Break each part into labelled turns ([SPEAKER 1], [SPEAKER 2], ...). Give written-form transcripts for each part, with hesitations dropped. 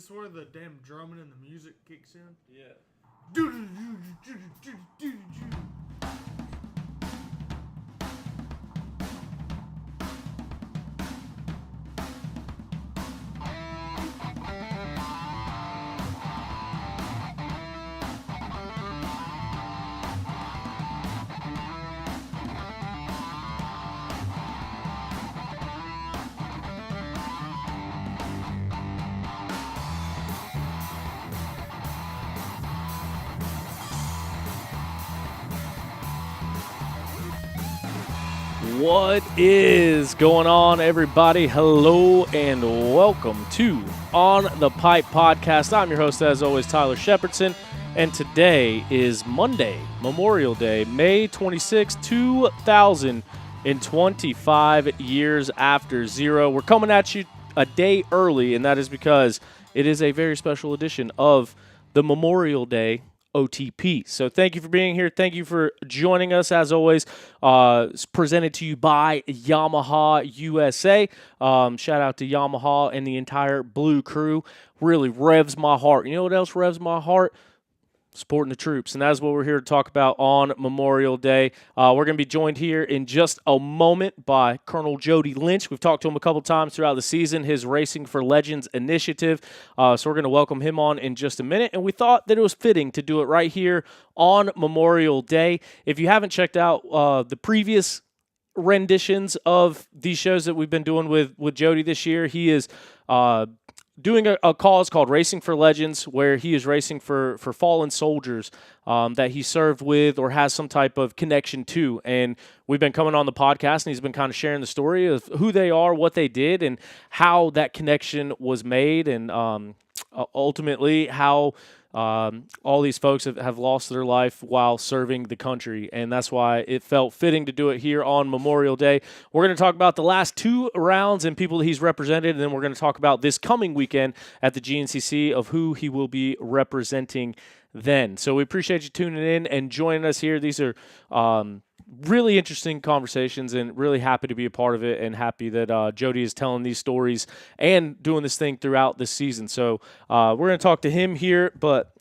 [SPEAKER 1] this where the damn drumming and the music kicks in?
[SPEAKER 2] Yeah.
[SPEAKER 3] What is going on, everybody? Hello and welcome to On the Pipe Podcast. I'm your host, as always, Tyler Shepardson, and today is Monday, Memorial Day, May 26, 2025, years after zero. We're coming at you a day early, and that is because it is a very special edition of the Memorial Day OTP. So thank you for being here. Thank you for joining us. As always, it's presented to you by Yamaha USA. Shout out to Yamaha and the entire Blue crew. Really revs my heart. You know what else revs my heart? Supporting the troops, and that's what we're here to talk about on Memorial Day. We're going to be joined here in just a moment by Colonel Jody Lynch. We've talked to him a couple times throughout the season, his Racing4Legends initiative, so we're going to welcome him on in just a minute, and we thought that it was fitting to do it right here on Memorial Day. If you haven't checked out the previous renditions of these shows that we've been doing with Jody this year, he is doing a cause called Racing4Legends, where he is racing for fallen soldiers that he served with or has some type of connection to. And we've been coming on the podcast, and he's been kind of sharing the story of who they are, what they did, and how that connection was made, and ultimately how all these folks have lost their life while serving the country, and that's why it felt fitting to do it here on Memorial Day. We're going to talk about the last two rounds and people that he's represented, and then we're going to talk about this coming weekend at the GNCC of who he will be representing then. So we appreciate you tuning in and joining us here. These are really interesting conversations, and really happy to be a part of it, and happy that Jody is telling these stories and doing this thing throughout this season. So we're going to talk to him here, but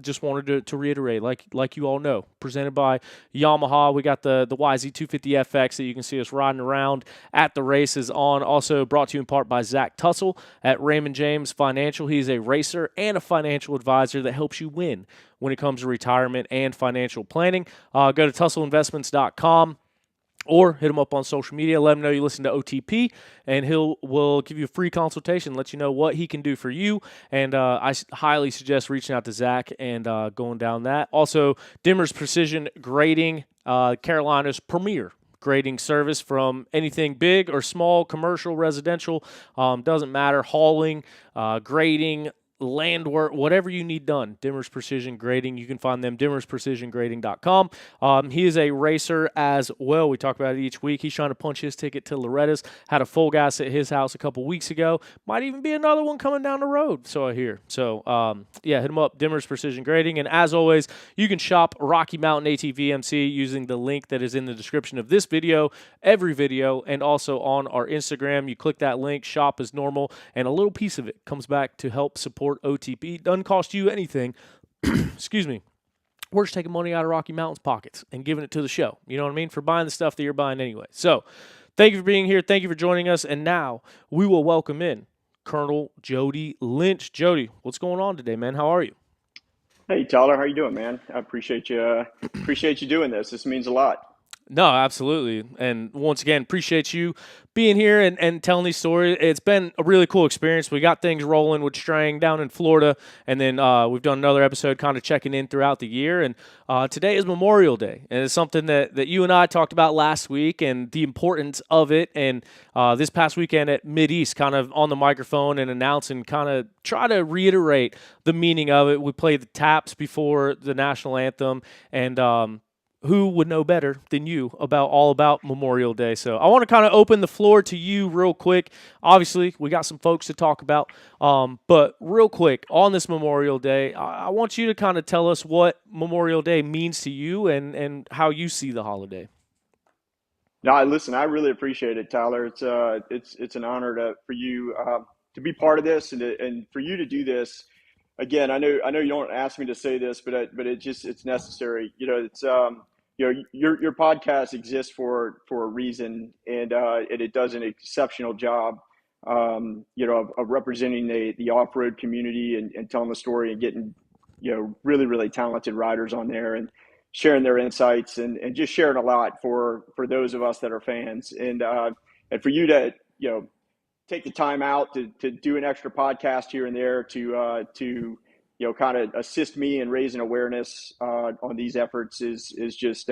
[SPEAKER 3] just wanted to reiterate, like you all know, presented by Yamaha. We got the YZ250FX that you can see us riding around at the races on. Also brought to you in part by Zach Tussle at Raymond James Financial. He's a racer and a financial advisor that helps you win when it comes to retirement and financial planning. Go to TussleInvestments.com. or hit him up on social media. Let him know you listen to OTP, and will give you a free consultation, let you know what he can do for you. And I highly suggest reaching out to Zach and going down that. Also, Dimmer's Precision Grading, Carolina's premier grading service, from anything big or small, commercial, residential, doesn't matter, hauling, grading, land work, whatever you need done. Dimmer's Precision Grading. You can find them, dimmersprecisiongrading.com. He is a racer as well. We talk about it each week. He's trying to punch his ticket to Loretta's. Had a full gas at his house a couple weeks ago. Might even be another one coming down the road, so I hear. So, yeah, hit him up, Dimmer's Precision Grading. And as always, you can shop Rocky Mountain ATVMC using the link that is in the description of this video, every video, and also on our Instagram. You click that link, shop as normal, and a little piece of it comes back to help support OTP. Doesn't cost you anything. Excuse me. We're just taking money out of Rocky Mountain's pockets and giving it to the show. You know what I mean? For buying the stuff that you're buying anyway. So thank you for being here. Thank you for joining us. And now we will welcome in Colonel Jody Lynch. Jody, what's going on today, man? How are you?
[SPEAKER 2] Hey, Tyler, how you doing, man? I appreciate you doing this. This means a lot.
[SPEAKER 3] No, absolutely. And once again, appreciate you being here and telling these stories. It's been a really cool experience. We got things rolling with Strang down in Florida, and then we've done another episode kind of checking in throughout the year. And today is Memorial Day, and it's something that you and I talked about last week and the importance of it. And this past weekend at Mid-East, kind of on the microphone and announce and kind of try to reiterate the meaning of it. We played the taps before the national anthem, and who would know better than you all about Memorial Day? So I want to kind of open the floor to you real quick. Obviously, we got some folks to talk about, but real quick, on this Memorial Day, I want you to kind of tell us what Memorial Day means to you and how you see the holiday.
[SPEAKER 2] No, listen, I really appreciate it, Tyler. It's an honor for you. to be part of this and for you to do this. Again, I know you don't ask me to say this, but it's necessary. It's your podcast exists for a reason, and it does an exceptional job, of representing the off road community and telling the story and getting really really talented riders on there and sharing their insights and just sharing a lot for those of us that are fans and for you to take the time out to do an extra podcast here and there to kind of assist me in raising awareness on these efforts is just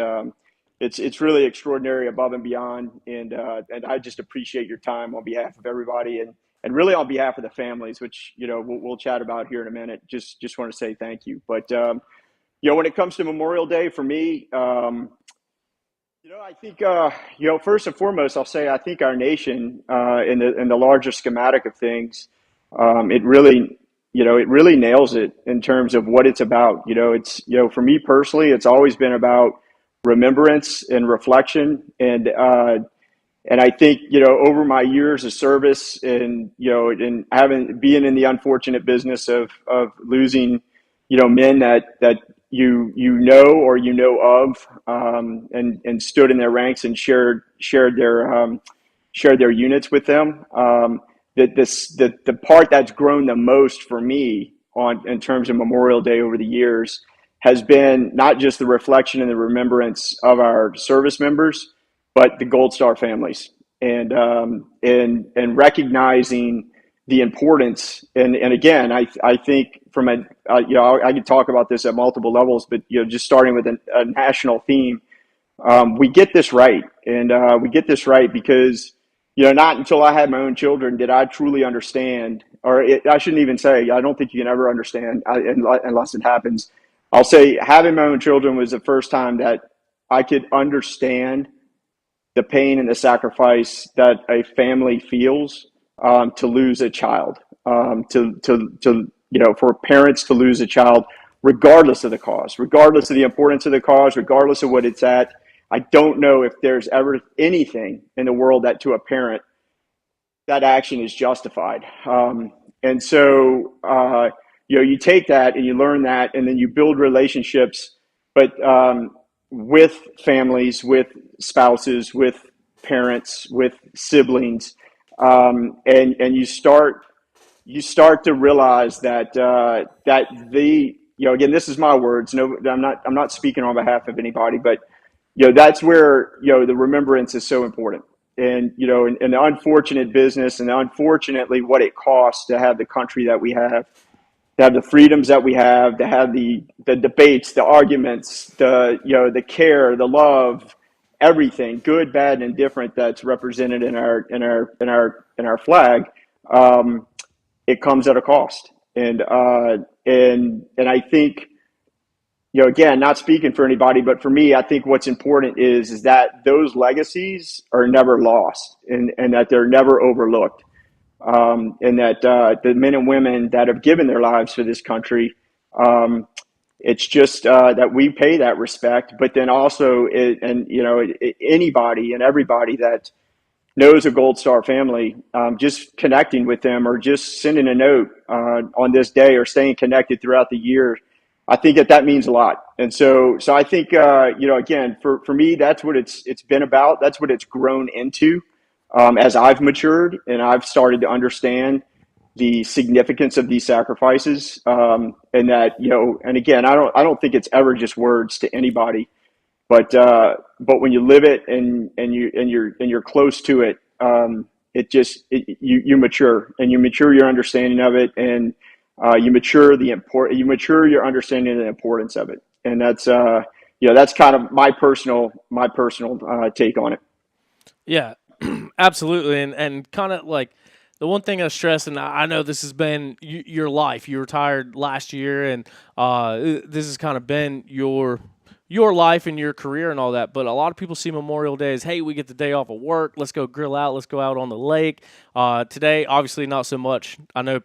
[SPEAKER 2] it's really extraordinary, above and beyond, and I just appreciate your time on behalf of everybody and really on behalf of the families, which we'll chat about here in a minute. Just want to say thank you. But when it comes to Memorial Day for me, I think, first and foremost, I'll say I think our nation, in the larger schematic of things, it really nails it in terms of what it's about. For me personally, it's always been about remembrance and reflection, and I think over my years of service and being in the unfortunate business of losing men that or of, and stood in their ranks and shared their units with them. The part that's grown the most for me in terms of Memorial Day over the years has been not just the reflection and the remembrance of our service members, but the Gold Star families, and recognizing the importance. And again, I think from I could talk about this at multiple levels, but just starting with a national theme, we get this right, and we get this right because not until I had my own children did I truly understand, I shouldn't even say, I don't think you can ever understand unless it happens. I'll say having my own children was the first time that I could understand the pain and the sacrifice that a family feels to lose a child, for parents to lose a child, regardless of the cause, regardless of the importance of the cause, regardless of what it's at. I don't know if there's ever anything in the world that to a parent that action is justified. And so, you take that and you learn that, and then you build relationships, but with families, with spouses, with parents, with siblings, and you start to realize that again, this is my words. No, I'm not speaking on behalf of anybody, but that's where the remembrance is so important. And and the unfortunate business, and unfortunately what it costs to have the country that we have, to have the freedoms that we have, to have the debates, the arguments, the care, the love, everything, good, bad, and indifferent, that's represented in our flag. It comes at a cost, and I think, again, not speaking for anybody, but for me, I think what's important is that those legacies are never lost, and that they're never overlooked. And that the men and women that have given their lives for this country, it's just that we pay that respect. But then also, anybody and everybody that knows a Gold Star family, just connecting with them or just sending a note on this day or staying connected throughout the year, I think that means a lot. And so I think, again, for me, that's what it's been about. That's what it's grown into. As I've matured and I've started to understand the significance of these sacrifices, and that, and again, I don't think it's ever just words to anybody, but when you live it and you're close to it, you mature, and you mature your understanding of it, and you mature your understanding of the importance of it, and that's that's kind of my personal take on it.
[SPEAKER 3] Yeah, absolutely. And kind of like the one thing I stress, and I know this has been your life. You retired last year, and this has kind of been your life and your career and all that. But a lot of people see Memorial Day as, hey, we get the day off of work. Let's go grill out. Let's go out on the lake. Today, obviously not so much. I know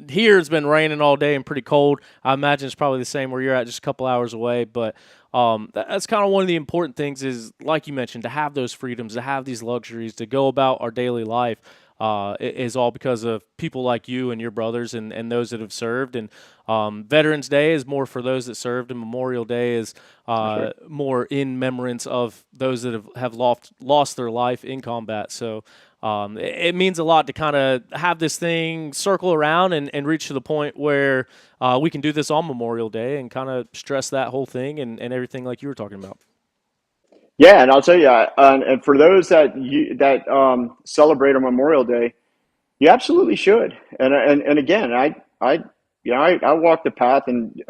[SPEAKER 3] here it's been raining all day and pretty cold. I imagine it's probably the same where you're at, just a couple hours away. But that's kind of one of the important things is, like you mentioned, to have those freedoms, to have these luxuries, to go about our daily life. is all because of people like you and your brothers and those that have served. And Veterans Day is more for those that served, and Memorial Day is more in remembrance of those that have lost their life in combat. So it means a lot to kind of have this thing circle around and reach to the point where we can do this on Memorial Day and kind of stress that whole thing and everything like you were talking about.
[SPEAKER 2] Yeah, and I'll tell you, and for those that celebrate on Memorial Day, you absolutely should. And again, I walk the path, and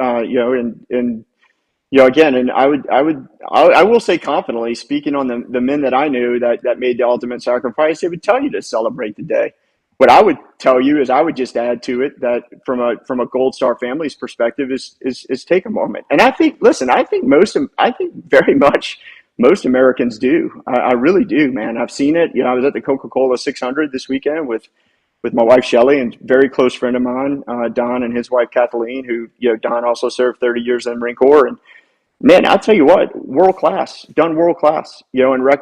[SPEAKER 2] again, and I will say confidently, speaking on the men that I knew that made the ultimate sacrifice, they would tell you to celebrate the day. What I would tell you is I would just add to it that from a Gold Star family's perspective is take a moment. And I think very much most Americans do. I really do, man. I've seen it. I was at the Coca-Cola 600 this weekend with my wife Shelly and a very close friend of mine, Don, and his wife Kathleen, who Don also served 30 years in the Marine Corps. And man, I'll tell you what, world class, in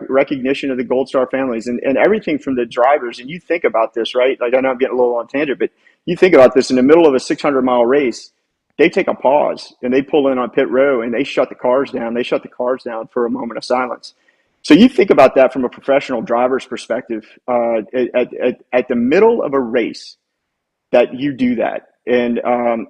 [SPEAKER 2] recognition of the Gold Star families and everything from the drivers. And you think about this, right? Like, I know I'm getting a little on tangent, but you think about this in the middle of a 600-mile race, they take a pause and they pull in on pit row and they shut the cars down. They shut the cars down for a moment of silence. So you think about that from a professional driver's perspective, at the middle of a race, that you do that. And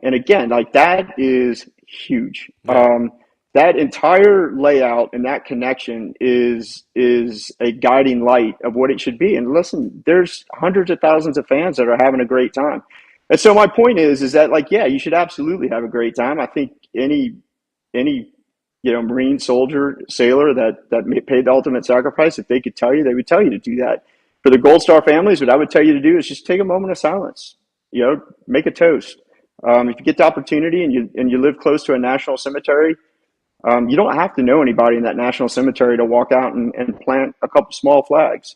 [SPEAKER 2] again, like, that is huge. That entire layout and that connection is a guiding light of what it should be. And listen, there's hundreds of thousands of fans that are having a great time. And so my point is that, like, yeah, you should absolutely have a great time. I think any Marine soldier, sailor that paid the ultimate sacrifice, if they could tell you, they would tell you to do that. For the Gold Star families, what I would tell you to do is just take a moment of silence. Make a toast. If you get the opportunity and you live close to a national cemetery, you don't have to know anybody in that national cemetery to walk out and plant a couple small flags.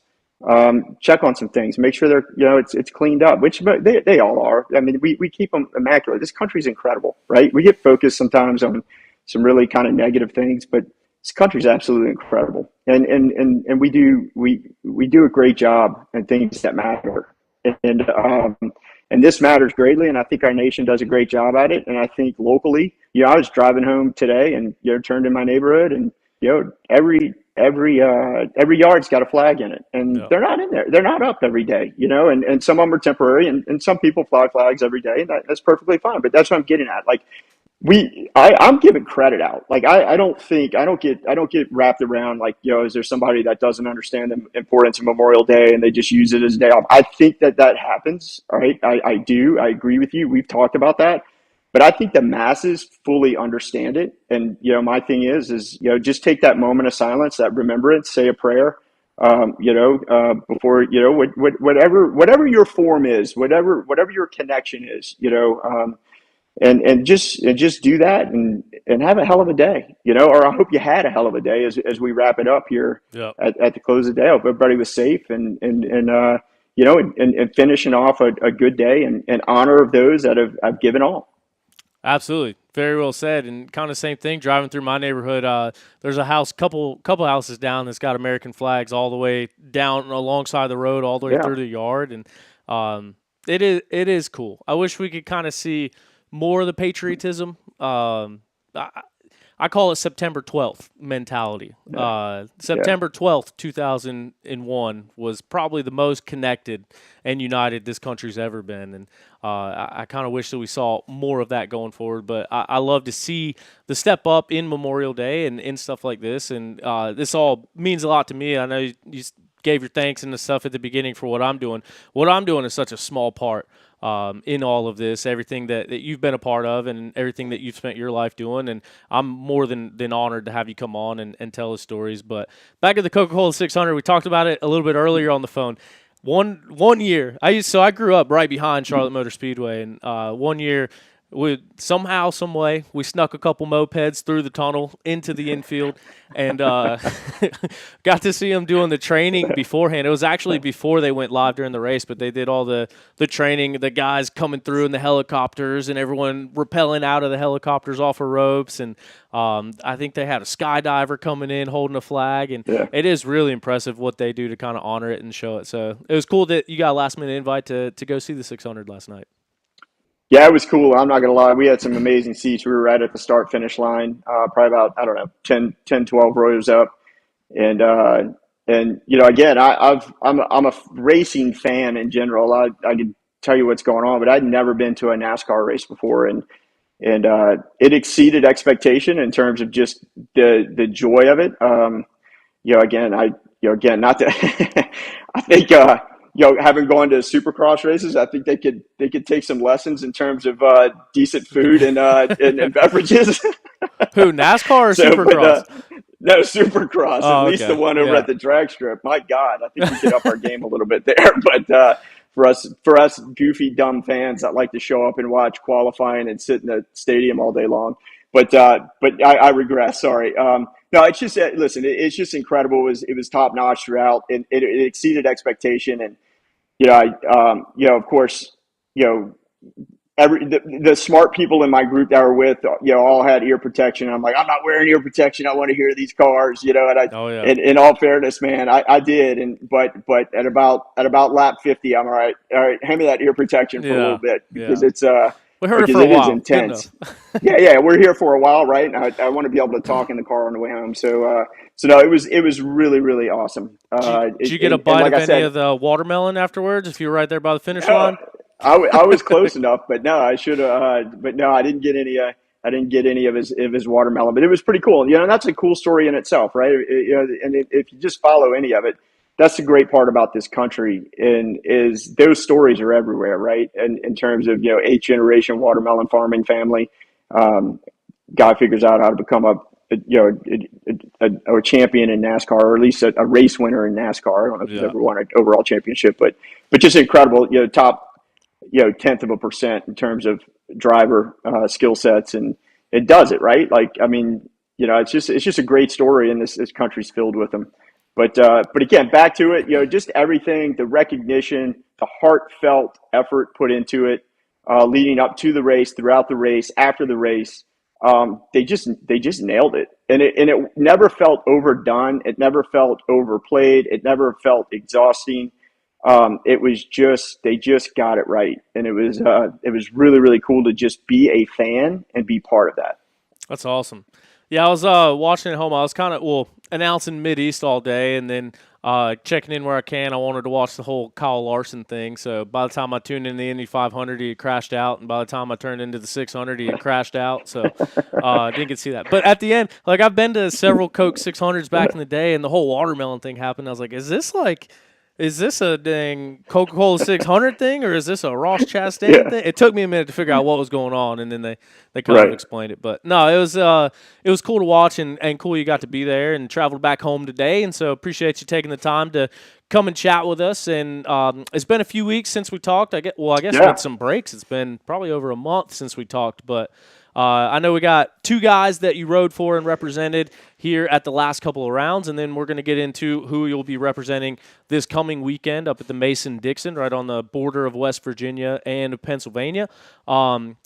[SPEAKER 2] Check on some things, make sure they're, it's cleaned up, which they all are. I mean, we keep them immaculate. This country's incredible, right? We get focused sometimes on some really kind of negative things, but this country's absolutely incredible. And we do a great job in things that matter. And this matters greatly, and I think our nation does a great job at it. And I think locally, I was driving home today and turned in my neighborhood, and every yard's got a flag in it, and they're not in there. They're not up every day, and some of them are temporary, and some people fly flags every day, and that's perfectly fine. But that's what I'm getting at. Like, I'm giving credit out. Like, I don't get wrapped around, like, is there somebody that doesn't understand the importance of Memorial Day and they just use it as a day off? I think that happens. All right. I do. I agree with you. We've talked about that, but I think the masses fully understand it. And, my thing is just take that moment of silence, that remembrance, say a prayer, before, whatever your form is, whatever your connection is, and just do that and have a hell of a day, or I hope you had a hell of a day as we wrap it up here at the close of the day. I hope everybody was safe and finishing off a good day and honor of those that have given all.
[SPEAKER 3] Absolutely. Very well said. And kind of same thing, driving through my neighborhood, there's a house, couple houses down that's got American flags all the way down alongside the road, all the way through the yard. And it is cool. I wish we could kind of see more of the patriotism. I call it September 12th mentality. September 12th, 2001 was probably the most connected and united this country's ever been. And I kind of wish that we saw more of that going forward. But I love to see the step up in Memorial Day and stuff like this. And this all means a lot to me. I know you gave your thanks and the stuff at the beginning for what I'm doing. What I'm doing is such a small part in all of this, everything that you've been a part of and everything that you've spent your life doing. And I'm more than honored to have you come on and tell us stories. But back at the Coca-Cola 600, we talked about it a little bit earlier on the phone. One year, I grew up right behind Charlotte Motor Speedway, and one year somehow, some way, we snuck a couple mopeds through the tunnel into the infield, and got to see them doing the training beforehand. It was actually before they went live during the race, but they did all the training. The guys coming through in the helicopters, and everyone rappelling out of the helicopters off of ropes, and I think they had a skydiver coming in holding a flag, and it is really impressive what they do to kind of honor it and show it. So it was cool that you got a last-minute invite to go see the 600 last night.
[SPEAKER 2] Yeah, it was cool. I'm not going to lie. We had some amazing seats. We were right at the start finish line, probably about, I don't know, 10, 12 rows up. And again, I'm a racing fan in general. I can tell you what's going on, but I'd never been to a NASCAR race before. And it exceeded expectation in terms of just the joy of it. Again, not to, I think, having gone to Supercross races, I think they could take some lessons in terms of decent food and beverages.
[SPEAKER 3] Who, NASCAR or Supercross?
[SPEAKER 2] No, Supercross.
[SPEAKER 3] Oh,
[SPEAKER 2] at least
[SPEAKER 3] okay.
[SPEAKER 2] the one over at the drag strip. My God, I think we could up our game a little bit there. But for us goofy, dumb fans that like to show up and watch qualifying and sit in the stadium all day long. But I regress. Sorry. No, it's just listen. It's just incredible. It was top notch throughout, and it exceeded expectation. And of course, the smart people in my group that were with, all had ear protection. I'm like, I'm not wearing ear protection. I want to hear these cars, and in all fairness, man, I did. But at about lap 50, I'm all right, hand me that ear protection for a little bit because it's,
[SPEAKER 3] we heard it for a while.
[SPEAKER 2] Is intense. yeah, we're here for a while, right? And I want to be able to talk in the car on the way home. So no, it was really, really awesome.
[SPEAKER 3] Did you get a bite of any of the watermelon afterwards if you were right there by the finish line?
[SPEAKER 2] I was close enough, but no, I should have. But no, I didn't get any. I didn't get any of his watermelon, but it was pretty cool. That's a cool story in itself, right? If you just follow any of it, that's the great part about this country, and is those stories are everywhere, right? And in terms of 8th generation watermelon farming family, guy figures out how to become a champion in NASCAR, or at least a race winner in NASCAR. I don't know if he's ever won an overall championship, but just incredible. Top 0.1% in terms of driver skill sets, and it does it right. Like, I mean, it's just a great story, and this country's filled with them. But again, back to it, just everything, the recognition, the heartfelt effort put into it, leading up to the race, throughout the race, after the race, they just nailed it, and it never felt overdone. It never felt overplayed. It never felt exhausting. It was they just got it right. And it was really, really cool to just be a fan and be part of that.
[SPEAKER 3] That's awesome. Yeah, I was watching at home. I was kind of, announcing Mid-East all day, and then checking in where I can. I wanted to watch the whole Kyle Larson thing. So by the time I tuned in the Indy 500, he had crashed out. And by the time I turned into the 600, he had crashed out. So I didn't get to see that. But at the end, I've been to several Coke 600s back in the day, and the whole watermelon thing happened. I was like, is this a dang Coca-Cola 600 thing, or is this a Ross Chastain thing? It took me a minute to figure out what was going on, and then they kind of explained it. But no, it was cool to watch, and cool you got to be there and traveled back home today. And so appreciate you taking the time to come and chat with us. And it's been a few weeks since we talked. I guess with some breaks, it's been probably over a month since we talked, but I know we got two guys that you rode for and represented here at the last couple of rounds, and then we're going to get into who you'll be representing this coming weekend up at the Mason-Dixon, right on the border of West Virginia and Pennsylvania. So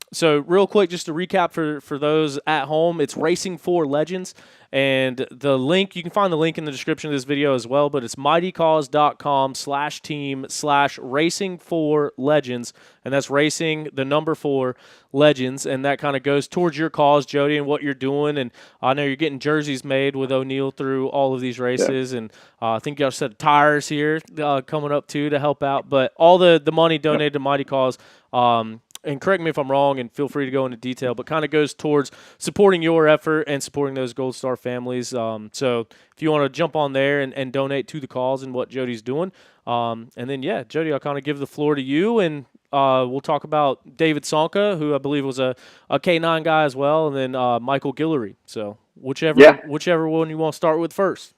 [SPEAKER 3] real quick, just to recap for those at home, it's Racing4Legends, and the link, you can find the link in the description of this video as well, but it's mightycause.com/team/Racing4Legends, and that's racing, the number 4, Legends, and that kind of goes towards your cause, Jody, and what you're doing. And I know you're getting jerseys made with O'Neill through all of these races, and I think y'all said tires here coming up too to help out. But all the money donated to Mighty Cause, and correct me if I'm wrong, and feel free to go into detail, but kind of goes towards supporting your effort and supporting those Gold Star families. So if you want to jump on there and donate to the cause and what Jody's doing. And then, Jody, I'll kind of give the floor to you, and we'll talk about David Sanka, who I believe was a K9 guy as well, and then Michael Guillory. So whichever one you want to start with first.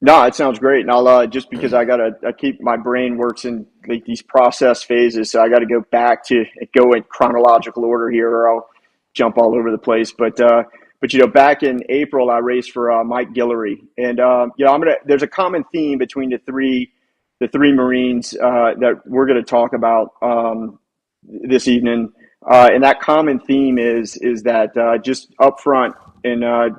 [SPEAKER 2] No, it sounds great. And I'll just because I keep my brain works in like these process phases, so I got to go in chronological order here, or I'll jump all over the place. But back in April, I raced for Mike Guillory, and There's a common theme between the three Marines that we're gonna talk about this evening, and that common theme is that just upfront and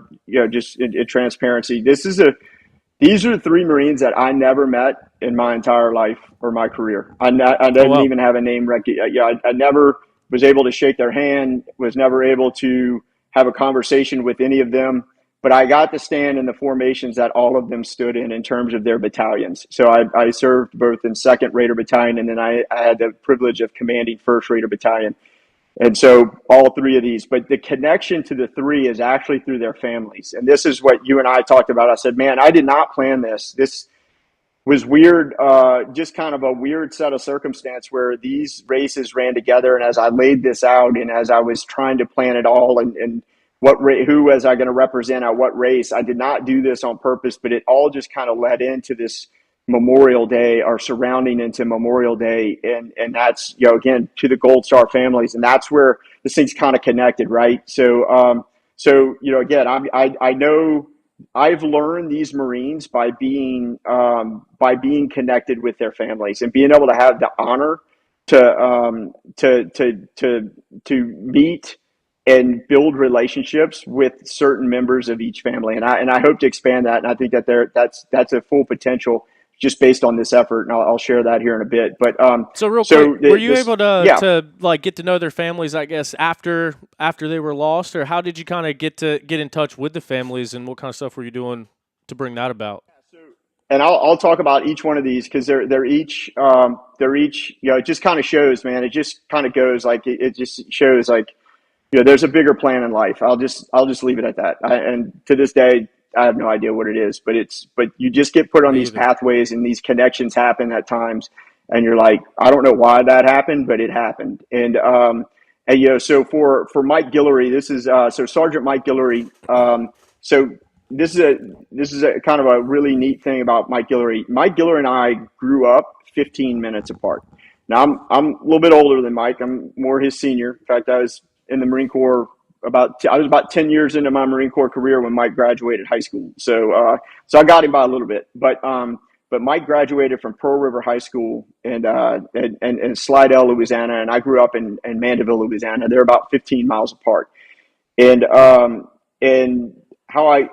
[SPEAKER 2] just in transparency, these are the three Marines that I never met in my entire life or my career. I
[SPEAKER 3] Oh,
[SPEAKER 2] didn't
[SPEAKER 3] wow.
[SPEAKER 2] even have a name I never was able to shake their hand, was never able to have a conversation with any of them. But I got to stand in the formations that all of them stood in terms of their battalions. So I served both in 2nd Raider Battalion, and then I had the privilege of commanding 1st Raider Battalion. And so all three of these, but the connection to the three is actually through their families. And this is what you and I talked about. I said, man, I did not plan this. This was weird, just kind of a weird set of circumstance where these races ran together. And as I laid this out and as I was trying to plan it all and who was I going to represent at what race, I did not do this on purpose, but it all just kind of led into this Memorial Day or surrounding into Memorial Day. And that's, again, to the Gold Star families. And that's where this thing's kind of connected, right? Again, I know I've learned these Marines by being connected with their families and being able to have the honor to meet and build relationships with certain members of each family. And I hope to expand that. And I think that that's a full potential just based on this effort. And I'll share that here in a bit. But
[SPEAKER 3] So real quick, were you able to like get to know their families, I guess, after they were lost, or how did you kind of get in touch with the families, and what kind of stuff were you doing to bring that about?
[SPEAKER 2] And I'll talk about each one of these because they're each it just kind of shows, man. It just kind of goes like it just shows like there's a bigger plan in life. I'll just leave it at that. And to this day, I have no idea what it is, but you just get put on
[SPEAKER 3] Me
[SPEAKER 2] these
[SPEAKER 3] either.
[SPEAKER 2] pathways and these connections happen at times, and you're like, I don't know why that happened, but it happened. And so for Mike Guillory, this is so Sergeant Mike Guillory. So this is a kind of a really neat thing about Mike Guillory. Mike Guillory and I grew up 15 minutes apart. Now I'm a little bit older than Mike. I'm more his senior. In fact, I was in the Marine Corps I was about 10 years into my Marine Corps career when Mike graduated high school. So I got him by a little bit, but Mike graduated from Pearl River High School in Slidell, Louisiana, and I grew up in Mandeville, Louisiana. They're about 15 miles apart. And and how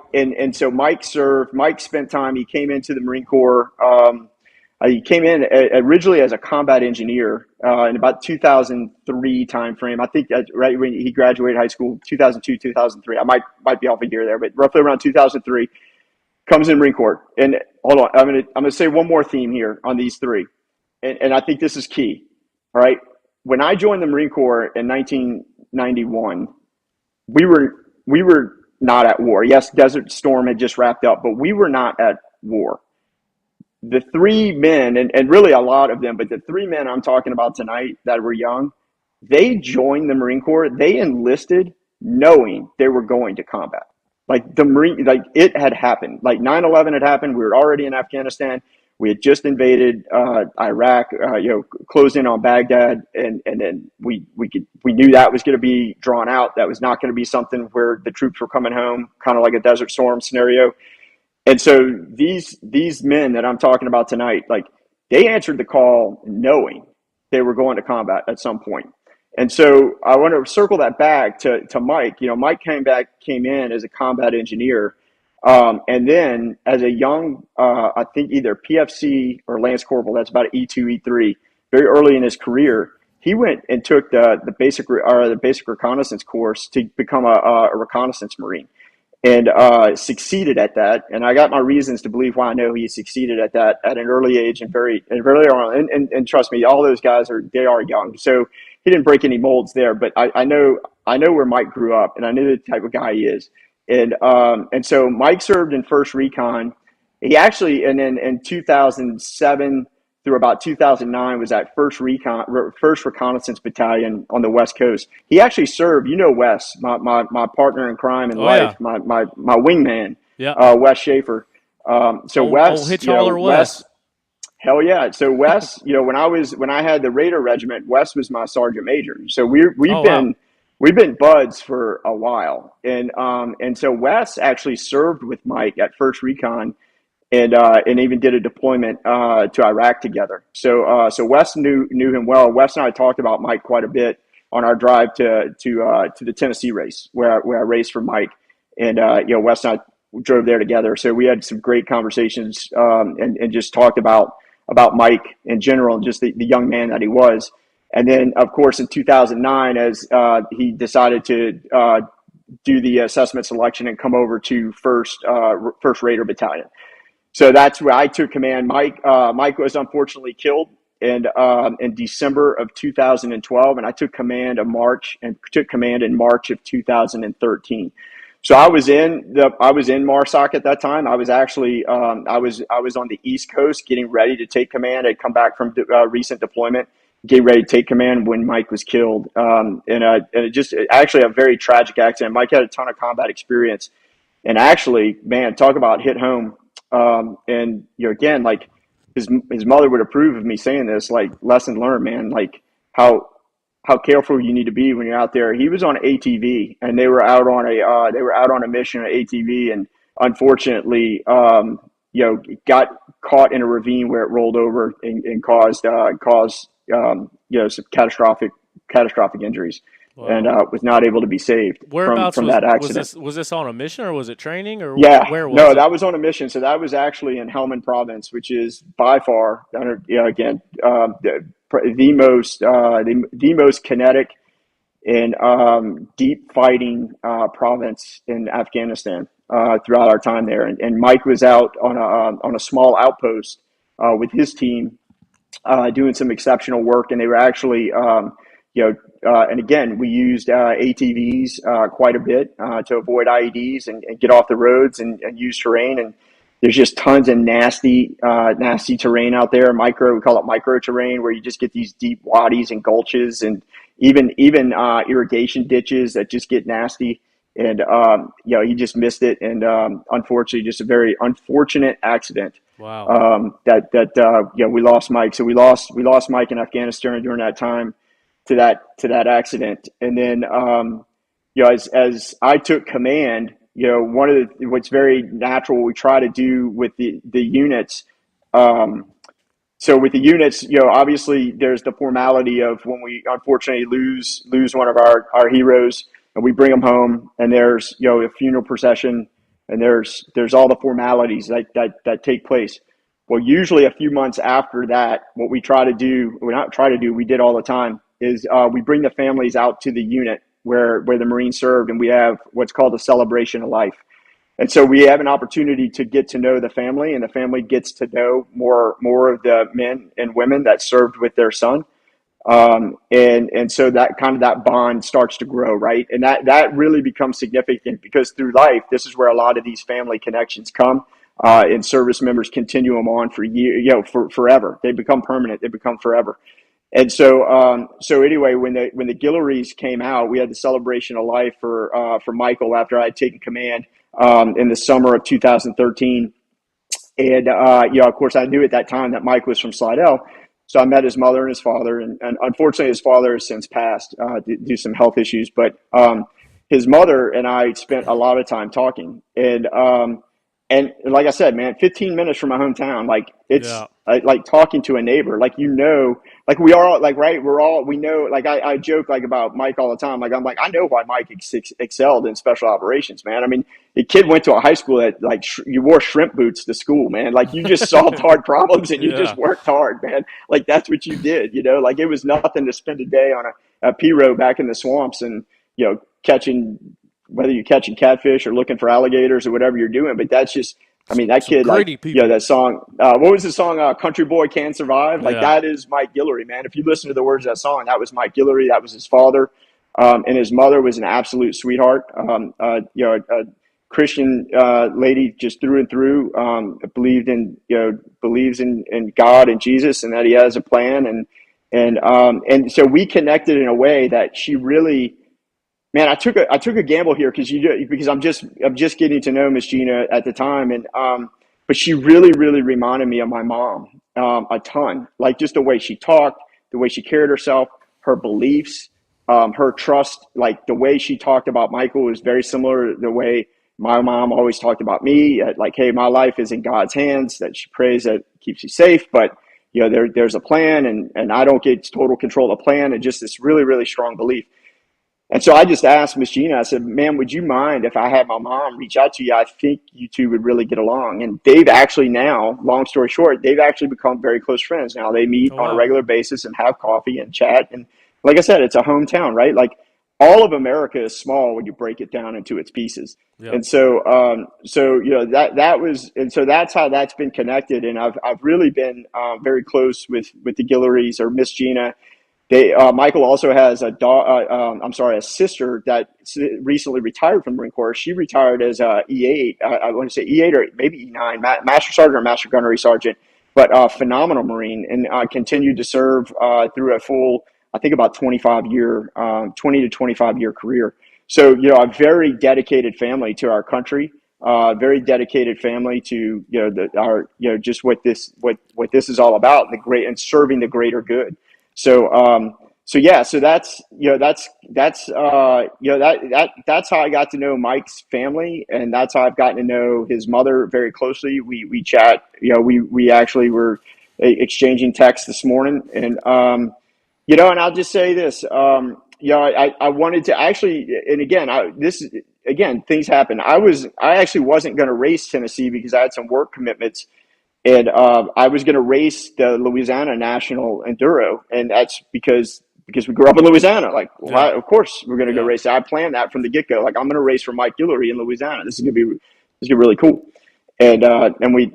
[SPEAKER 2] so Mike served. Mike spent time. He came into the Marine Corps. He came in originally as a combat engineer in about 2003 timeframe. I think right when he graduated high school, 2002, 2003. I might be off a year there, but roughly around 2003, comes in Marine Corps. And hold on, I'm gonna say one more theme here on these three, and I think this is key. All right, when I joined the Marine Corps in 1991, we were not at war. Yes, Desert Storm had just wrapped up, but we were not at war. The three men, and really a lot of them, but the three men I'm talking about tonight that were young, they joined the Marine Corps. They enlisted knowing they were going to combat. Like it had happened. Like 9/11 had happened. We were already in Afghanistan. We had just invaded Iraq, closed in on Baghdad, and then we knew that was going to be drawn out. That was not going to be something where the troops were coming home, kind of like a Desert Storm scenario. And so these men that I'm talking about tonight, like they answered the call knowing they were going to combat at some point. And so I want to circle that back to Mike. Mike came in as a combat engineer, and then as a young, I think either PFC or Lance Corporal. That's about E2, E3. Very early in his career, he went and took the basic reconnaissance course to become a reconnaissance Marine, and succeeded at that. And I got my reasons to believe why I know he succeeded at that at an early age and very early. And trust me, all those guys are young, so he didn't break any molds there. But I know where Mike grew up, and I knew the type of guy he is. And so Mike served in First Recon. He actually, and then in 2007 through about 2009 was at First Reconnaissance Battalion on the West Coast. He actually served, Wes, my partner in crime in life,
[SPEAKER 3] Yeah.
[SPEAKER 2] my wingman,
[SPEAKER 3] Yeah.
[SPEAKER 2] Wes Schaefer. So
[SPEAKER 3] Old
[SPEAKER 2] Wes,
[SPEAKER 3] Hitch Holler Wes.
[SPEAKER 2] hell yeah. So Wes, when I had the Raider Regiment, Wes was my sergeant major. So we've been buds for a while, and so Wes actually served with Mike at First Recon, and even did a deployment to Iraq together. So Wes knew him well. Wes and I talked about Mike quite a bit on our drive to the Tennessee race where I raced for Mike, and Wes and I drove there together. So we had some great conversations, and just talked about Mike in general and just the young man that he was. And then, of course, in 2009, as he decided to do the assessment selection and come over to First Raider Battalion. So that's where I took command. Mike was unfortunately killed in December of 2012, and I took command in March of 2013. So I was in MARSOC at that time. I was actually I was on the East Coast getting ready to take command. I'd come back from recent deployment, getting ready to take command when Mike was killed. And it just actually a very tragic accident. Mike had a ton of combat experience, and actually, man, talk about hit home. And again, like his mother would approve of me saying this, like lesson learned, man, like how careful you need to be when you're out there. He was on ATV, and they were out on a mission on ATV, and unfortunately, got caught in a ravine where it rolled over and caused some catastrophic injuries. Wow. And was not able to be saved from that accident.
[SPEAKER 3] Was this on a mission, or was it training, or
[SPEAKER 2] yeah,
[SPEAKER 3] where was
[SPEAKER 2] no,
[SPEAKER 3] it?
[SPEAKER 2] That was on a mission. So that was actually in Helmand Province, which is by far, again, the most kinetic and deep fighting province in Afghanistan throughout our time there. And Mike was out on a small outpost with his team doing some exceptional work, and they were actually and again, we used ATVs quite a bit to avoid IEDs and get off the roads and use terrain. And there's just tons of nasty terrain out there. We call it micro terrain, where you just get these deep wadis and gulches, and even irrigation ditches that just get nasty. And he just missed it, and unfortunately, just a very unfortunate accident.
[SPEAKER 3] Wow.
[SPEAKER 2] We lost Mike. So we lost Mike in Afghanistan during that time to that accident. And then as I took command, what's very natural we try to do with the units. So with the units, obviously there's the formality of when we unfortunately lose one of our heroes, and we bring them home, and there's a funeral procession, and there's all the formalities that take place. Well, usually a few months after that, what we we did all the time, is we bring the families out to the unit where the Marine served, and we have what's called a celebration of life. And so we have an opportunity to get to know the family, and the family gets to know more of the men and women that served with their son. And so that bond starts to grow, right? And that really becomes significant, because through life, this is where a lot of these family connections come, and service members continue them on for years, for forever. They become permanent. They become forever. And so anyway, when the Guillories came out, we had the celebration of life for Michael after I had taken command in the summer of 2013. And of course, I knew at that time that Mike was from Slidell. So I met his mother and his father, and unfortunately, his father has since passed due to some health issues. But his mother and I spent a lot of time talking, and like I said, man, 15 minutes from my hometown, like it's like talking to a neighbor, like like we are, like, right, we know, like I joke like about Mike all the time, like I'm like, I know why Mike excelled in special operations, man. I mean, the kid went to a high school that like you wore shrimp boots to school, man. Like you just solved hard problems, and you just worked hard, man. Like that's what you did, like it was nothing to spend a day on a P-row back in the swamps and whether you're catching catfish or looking for alligators or whatever you're doing. But that's just, I mean, that kid, like, that song, what was the song? Country Boy Can't Survive. Like that is Mike Guillory, man. If you listen to the words of that song, that was Mike Guillory. That was his father. And his mother was an absolute sweetheart. A Christian lady just through and through, believes in God and Jesus, and that he has a plan. And so we connected in a way that she really, man, I took a gamble here because I'm just getting to know Miss Gina at the time, and but she really, really reminded me of my mom a ton. Like just the way she talked, the way she carried herself, her beliefs, her trust. Like the way she talked about Michael was very similar to the way my mom always talked about me. Like, hey, my life is in God's hands. That she prays that keeps you safe, but there's a plan, and I don't get total control of the plan, and just this really, really strong belief. And so I just asked Miss Gina, I said, ma'am, would you mind if I had my mom reach out to you? I think you two would really get along. And they've actually now, long story short, they've actually become very close friends. Now they meet on a regular basis and have coffee and chat. And like I said, it's a hometown, right? Like all of America is small when you break it down into its pieces. Yep. And so, that was, and so that's how that's been connected. And I've really been very close with the Guillorys or Miss Gina. Michael also has a sister that recently retired from the Marine Corps. She retired as a E8. I want to say E8 or maybe E9, Master Sergeant or Master Gunnery Sergeant, but phenomenal Marine, and continued to serve through a full, I think about 20 to 25 year career. So, a very dedicated family to our country, very dedicated family to, just what this is all about, and serving the greater good. So that's how I got to know Mike's family, and that's how I've gotten to know his mother very closely. We chat, we actually were exchanging texts this morning, and and I'll just say this, I wanted to actually, and again, things happen. I actually wasn't going to race Tennessee because I had some work commitments. And I was going to race the Louisiana National Enduro, and that's because we grew up in Louisiana. Like, of course, we're going to go race. I planned that from the get go. Like, I'm going to race for Mike Guillory in Louisiana. This is going to be really cool. And we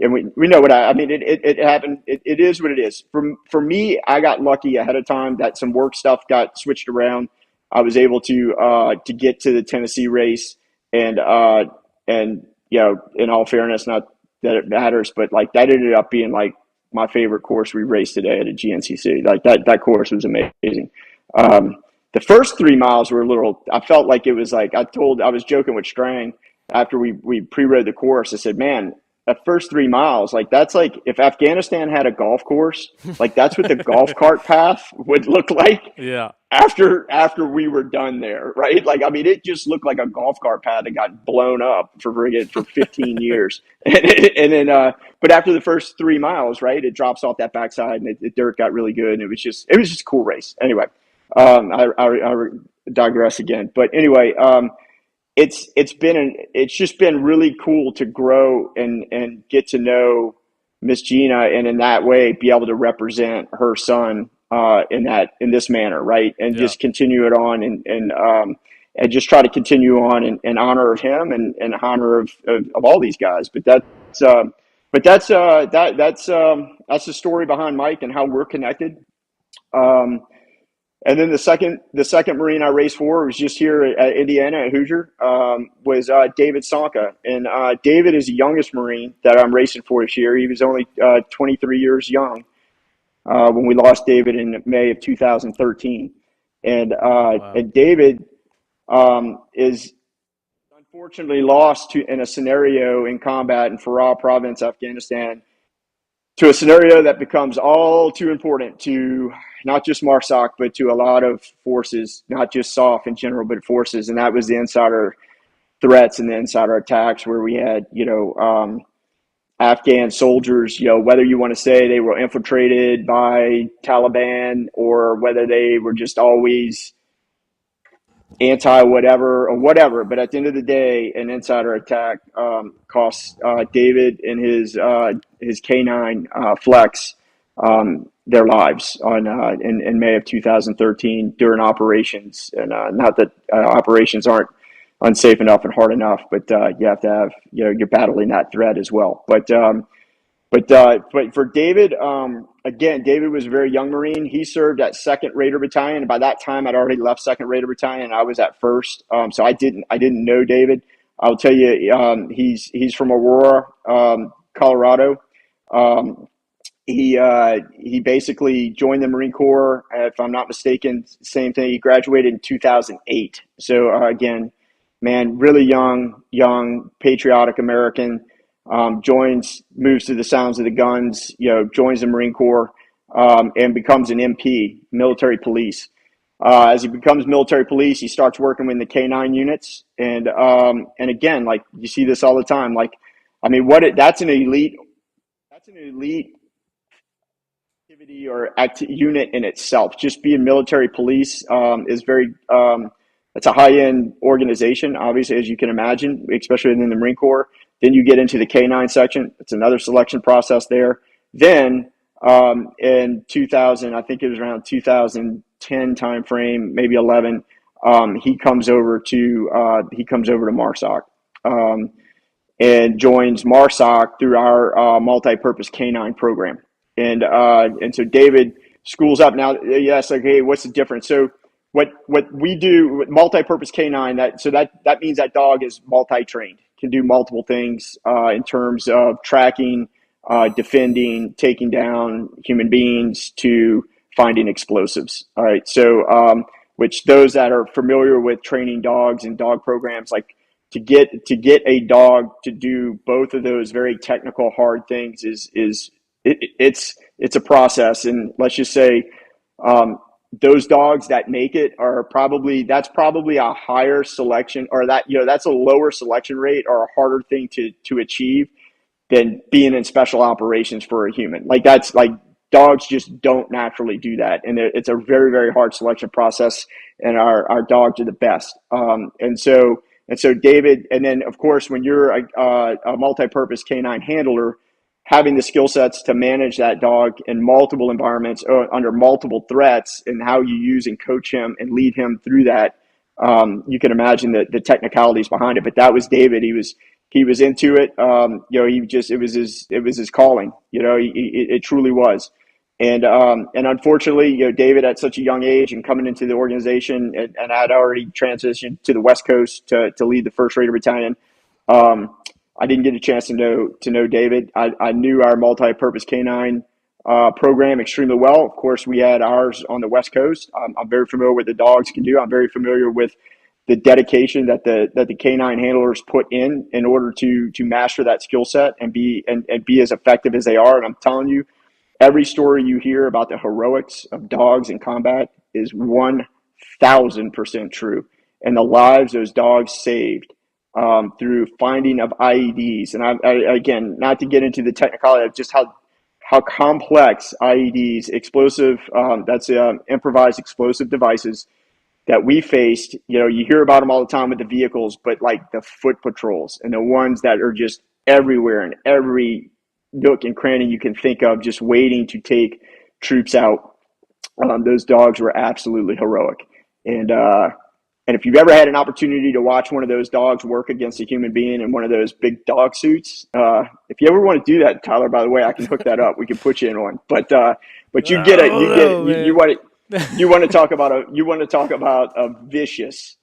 [SPEAKER 2] know what it happened. It is what it is. For me, I got lucky ahead of time that some work stuff got switched around. I was able to get to the Tennessee race, and in all fairness, not that it matters, but like that ended up being like my favorite course we raced today at a GNCC. Like that course was amazing. The first 3 miles were I felt like it was like, I was joking with Strang after we pre-rode the course. I said, man, that first 3 miles, like that's like if Afghanistan had a golf course, like that's what the golf cart path would look like. Yeah. After we were done there, right? Like, it just looked like a golf cart path that got blown up for 15 years. And then, but after the first 3 miles, right, it drops off that backside, and the dirt got really good. And it was just a cool race. Anyway, I digress again. But anyway, it's just been really cool to grow and get to know Miss Gina, and in that way be able to represent her son in this manner, right? And just continue it on and just try to continue on in honor of him and honor of all these guys. But that's the story behind Mike and how we're connected. And then the second Marine I raced for was just here at Indiana at Hoosier, was David Sanka. And David is the youngest Marine that I'm racing for this year. He was only 23 years young when we lost David in May of 2013. And and David is unfortunately lost in a scenario in combat in Farah province, Afghanistan, to a scenario that becomes all too important to not just MARSOC, but to a lot of forces, not just SOF in general, but forces. And that was the insider threats and the insider attacks where we had, Afghan soldiers, whether you want to say they were infiltrated by Taliban or whether they were just always whatever. But at the end of the day, an insider attack cost David and his K9 Flex their lives in May of 2013 during operations. And not that operations aren't unsafe enough and hard enough, but you have to have, you're battling that threat as well. But for David, again, David was a very young Marine. He served at 2nd Raider Battalion. By that time, I'd already left 2nd Raider Battalion. I was at 1st. So I didn't know David. I'll tell you, he's from Aurora, Colorado. He basically joined the Marine Corps, if I'm not mistaken, same thing. He graduated in 2008. So again, man, really young, patriotic American. moves to the sounds of the guns, joins the Marine Corps, and becomes an MP, military police. As he becomes military police, he starts working with the K9 units, and again, like you see this all the time. Like, I mean, that's an elite activity or unit in itself. Just being military police is very. It's a high-end organization, obviously, as you can imagine, especially in the Marine Corps. Then you get into the K9 section. It's another selection process there. Then in 2000, I think it was around 2010 timeframe, maybe 11. He comes over to MARSOC and joins MARSOC through our multi-purpose K9 program. And so David schools up now. Yes, like, hey, what's the difference? So what we do with multi-purpose K9, that means that dog is multi-trained, can do multiple things in terms of tracking, defending, taking down human beings, to finding explosives. All right. So, which those that are familiar with training dogs and dog programs, like to get a dog to do both of those very technical, hard things it's a process. And let's just say, those dogs that make it that's probably a higher selection, or that's a lower selection rate or a harder thing to achieve than being in special operations for a human. Like, that's like, dogs just don't naturally do that. And it's a very, very hard selection process, and our dogs are the best. And so David, and then of course, when you're a multi-purpose K9 handler, having the skill sets to manage that dog in multiple environments under multiple threats, and how you use and coach him and lead him through that, you can imagine the technicalities behind it. But that was David. He was into it. It was his calling. It truly was. And unfortunately, David, at such a young age and coming into the organization, and I'd already transitioned to the West Coast to lead the 1st Raider Battalion. I didn't get a chance to know David. I knew our multi-purpose K9 program extremely well. Of course, we had ours on the West Coast. I'm very familiar with what the dogs can do. I'm very familiar with the dedication that the K9 handlers put in order to master that skill set and be as effective as they are. And I'm telling you, every story you hear about the heroics of dogs in combat is 1,000% true. And the lives those dogs saved through finding of IEDs. And I again, not to get into the technicality of just how complex IEDs, improvised explosive devices that we faced. You hear about them all the time with the vehicles, but like the foot patrols and the ones that are just everywhere in every nook and cranny you can think of, just waiting to take troops out. Those dogs were absolutely heroic. And if you've ever had an opportunity to watch one of those dogs work against a human being in one of those big dog suits, if you ever want to do that, Tyler, by the way, I can hook that up. We can put you in one. But you want to talk about a vicious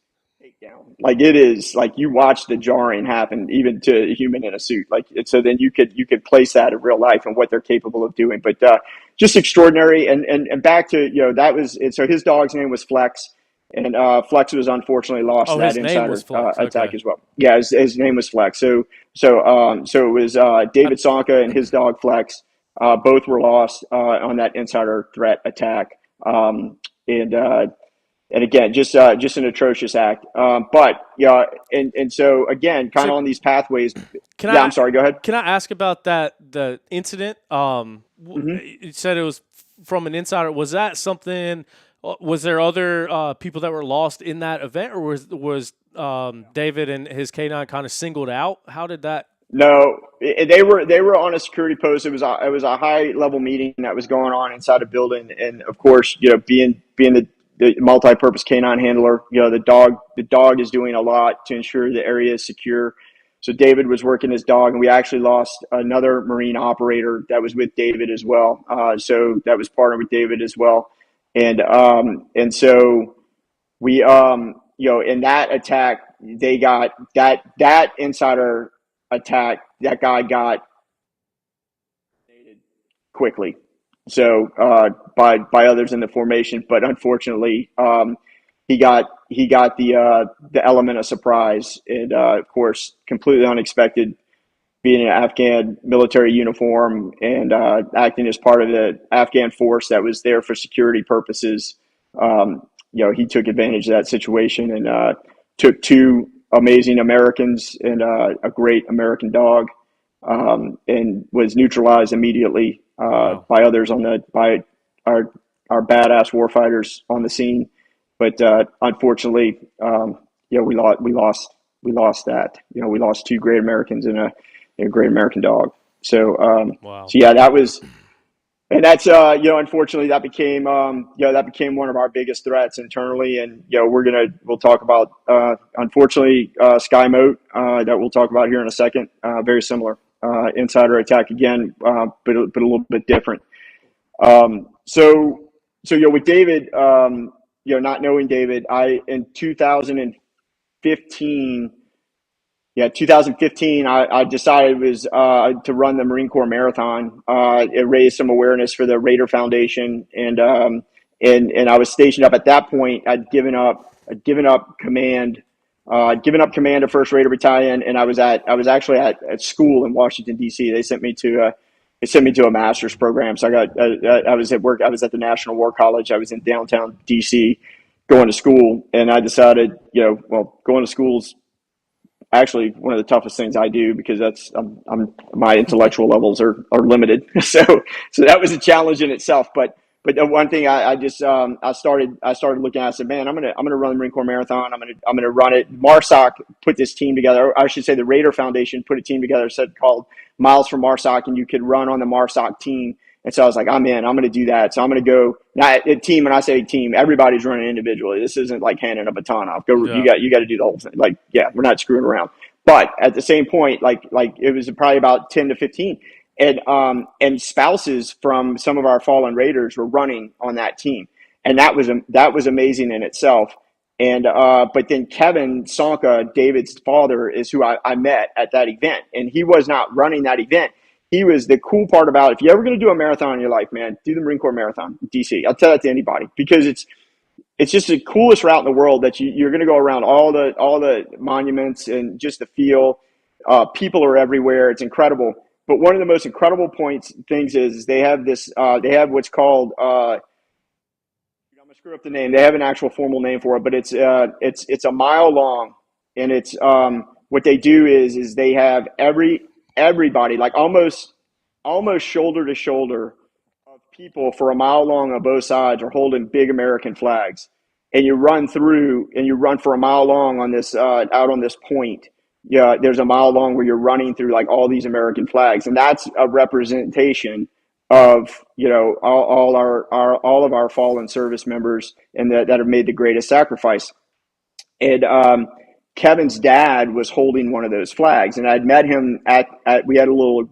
[SPEAKER 2] takedown. Like, it is like, you watch the jarring happen even to a human in a suit. Like, so then you could place that in real life and what they're capable of doing. But just extraordinary. And back to, that was it. So his dog's name was Flex. And Flex was unfortunately lost to that insider attack as well. Yeah, his name was Flex. So it was David Sanka and his dog Flex. Both were lost on that insider threat attack. And again, just an atrocious act. But yeah, and so again, kind of on these pathways. I'm sorry. Go ahead.
[SPEAKER 3] Can I ask about the incident? You said it was from an insider. Was that something? Was there other people that were lost in that event, or was David and his K9 kind of singled out? How did that?
[SPEAKER 2] No, they were on a security post. It was a high level meeting that was going on inside a building, and of course, being the multi-purpose K9 handler, the dog is doing a lot to ensure the area is secure. So David was working his dog, and we actually lost another Marine operator that was with David as well. So that was partnered with David as well. And so we, in that attack, they got that insider attack, that guy got quickly. So, by others in the formation, but unfortunately, he got the element of surprise, and of course, completely unexpected being in an Afghan military uniform and acting as part of the Afghan force that was there for security purposes. He took advantage of that situation and took two amazing Americans and a great American dog, and was neutralized immediately by others by our badass warfighters on the scene. But unfortunately, we lost that. We lost two great Americans and a great American dog. So,
[SPEAKER 3] Wow.
[SPEAKER 2] so yeah, that was, and that's, unfortunately that became one of our biggest threats internally. And, we'll talk about, unfortunately, Sky Mote, that we'll talk about here in a second, very similar, insider attack again, but a little bit different. With David, not knowing David, in 2015, I decided it was to run the Marine Corps Marathon. It raised some awareness for the Raider Foundation, and I was stationed up at that point. I'd given up command. I'd given up command of First Raider Battalion, and I was actually at school in Washington D.C. They sent me to a master's program. So I was at work. I was at the National War College. I was in downtown D.C. going to school, and I decided, going to school's actually one of the toughest things I do because my intellectual levels are limited. So that was a challenge in itself. But the one thing I started looking at, I said, man, I'm gonna run the Marine Corps Marathon. I'm gonna run it. MARSOC put this team together. Or I should say the Raider Foundation put a team together called Miles for MARSOC, and you could run on the MARSOC team. And so I was like, I'm in. I'm going to do that. So I'm going to go. Now, a team, when I say team, everybody's running individually. This isn't like handing a baton off. You got to do the whole thing. Like, yeah, we're not screwing around. But at the same point, like it was probably about 10 to 15, and spouses from some of our fallen Raiders were running on that team, and that was amazing in itself. And but then Kevin Sanka, David's father, is who I met at that event, and he was not running that event. He was the cool part about it. If you're ever going to do a marathon in your life, man, do the Marine Corps Marathon, DC. I'll tell that to anybody because it's just the coolest route in the world that you're going to go around all the monuments and just the feel. People are everywhere. It's incredible. But one of the most incredible things is they have what's called, I'm going to screw up the name. They have an actual formal name for it, but it's a mile long, and it's what they do is they have everybody, like almost shoulder to shoulder of people for a mile long on both sides are holding big American flags, and you run for a mile long on this out on this point. Yeah, there's a mile long where you're running through like all these American flags, and that's a representation of all of our fallen service members and that have made the greatest sacrifice. And Kevin's dad was holding one of those flags, and I'd met him we had a little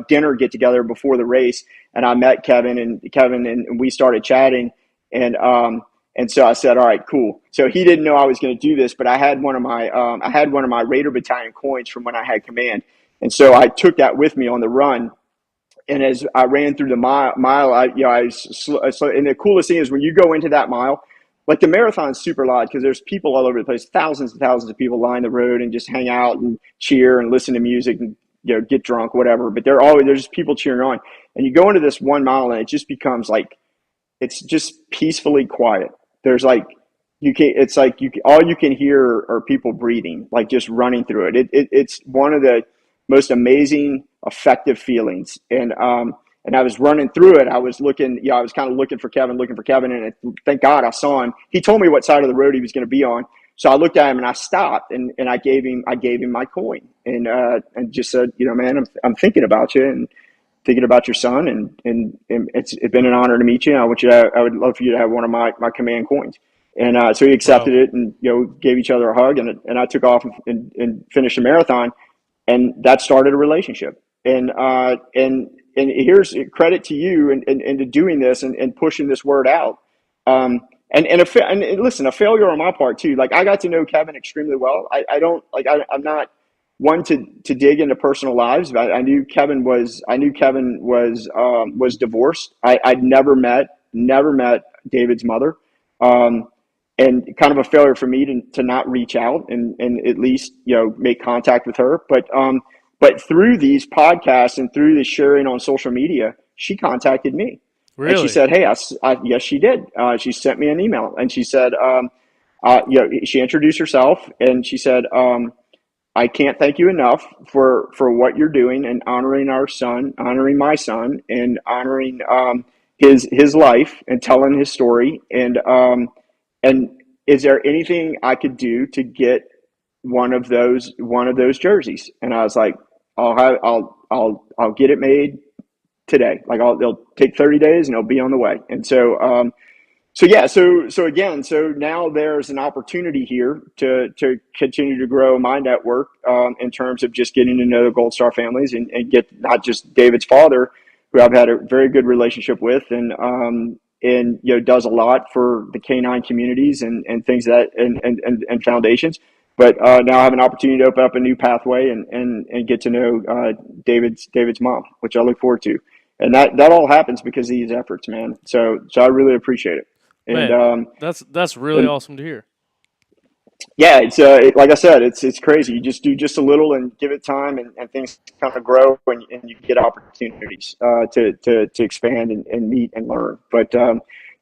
[SPEAKER 2] dinner get together before the race, and I met Kevin and we started chatting, and so I said, all right, cool. So he didn't know I was going to do this, but I had one of my Raider Battalion coins from when I had command, and so I took that with me on the run. And as I ran through the mile, and the coolest thing is when you go into that mile, like the marathon is super loud because there's people all over the place, thousands and thousands of people line the road and just hang out and cheer and listen to music and get drunk, whatever. But there's just people cheering on. And you go into this 1 mile and it just becomes like it's just peacefully quiet. There's like all you can hear are people breathing, like just running through it. It's one of the most amazing, effective feelings. And I was running through it. I was I was kind of looking for Kevin, and thank God I saw him. He told me what side of the road he was going to be on. So I looked at him and I stopped and I gave him my coin and just said, man, I'm thinking about you and thinking about your son, and it's been an honor to meet you. And I would love for you to have one of my command coins. And so he accepted it, and gave each other a hug, and I took off and finished the marathon, and that started a relationship. And here's credit to you and to doing this and pushing this word out. And listen, a failure on my part too. Like I got to know Kevin extremely well. I'm not one to dig into personal lives, but I knew Kevin was divorced. I'd never met David's mother. And kind of a failure for me to not reach out and at least make contact with her. But But through these podcasts and through the sharing on social media, she contacted me.
[SPEAKER 3] Really?
[SPEAKER 2] And she said, hey, yes, she did. She sent me an email, and she said, she introduced herself, and she said, I can't thank you enough for what you're doing and honoring our son, honoring my son, and honoring his life and telling his story. And is there anything I could do to get one of those jerseys? And I was like, I'll get it made today. Like it'll take 30 days and it'll be on the way. And so now there's an opportunity here to continue to grow my network in terms of just getting to know the Gold Star families and get not just David's father, who I've had a very good relationship with, and does a lot for the canine communities and things that and foundations. But now I have an opportunity to open up a new pathway and get to know David's mom, which I look forward to. And that all happens because of these efforts, man. So I really appreciate it. And
[SPEAKER 3] Man, that's really awesome to hear.
[SPEAKER 2] Yeah, it's like I said, it's crazy. You just do just a little and give it time, and things kind of grow, and you get opportunities to expand and meet and learn. But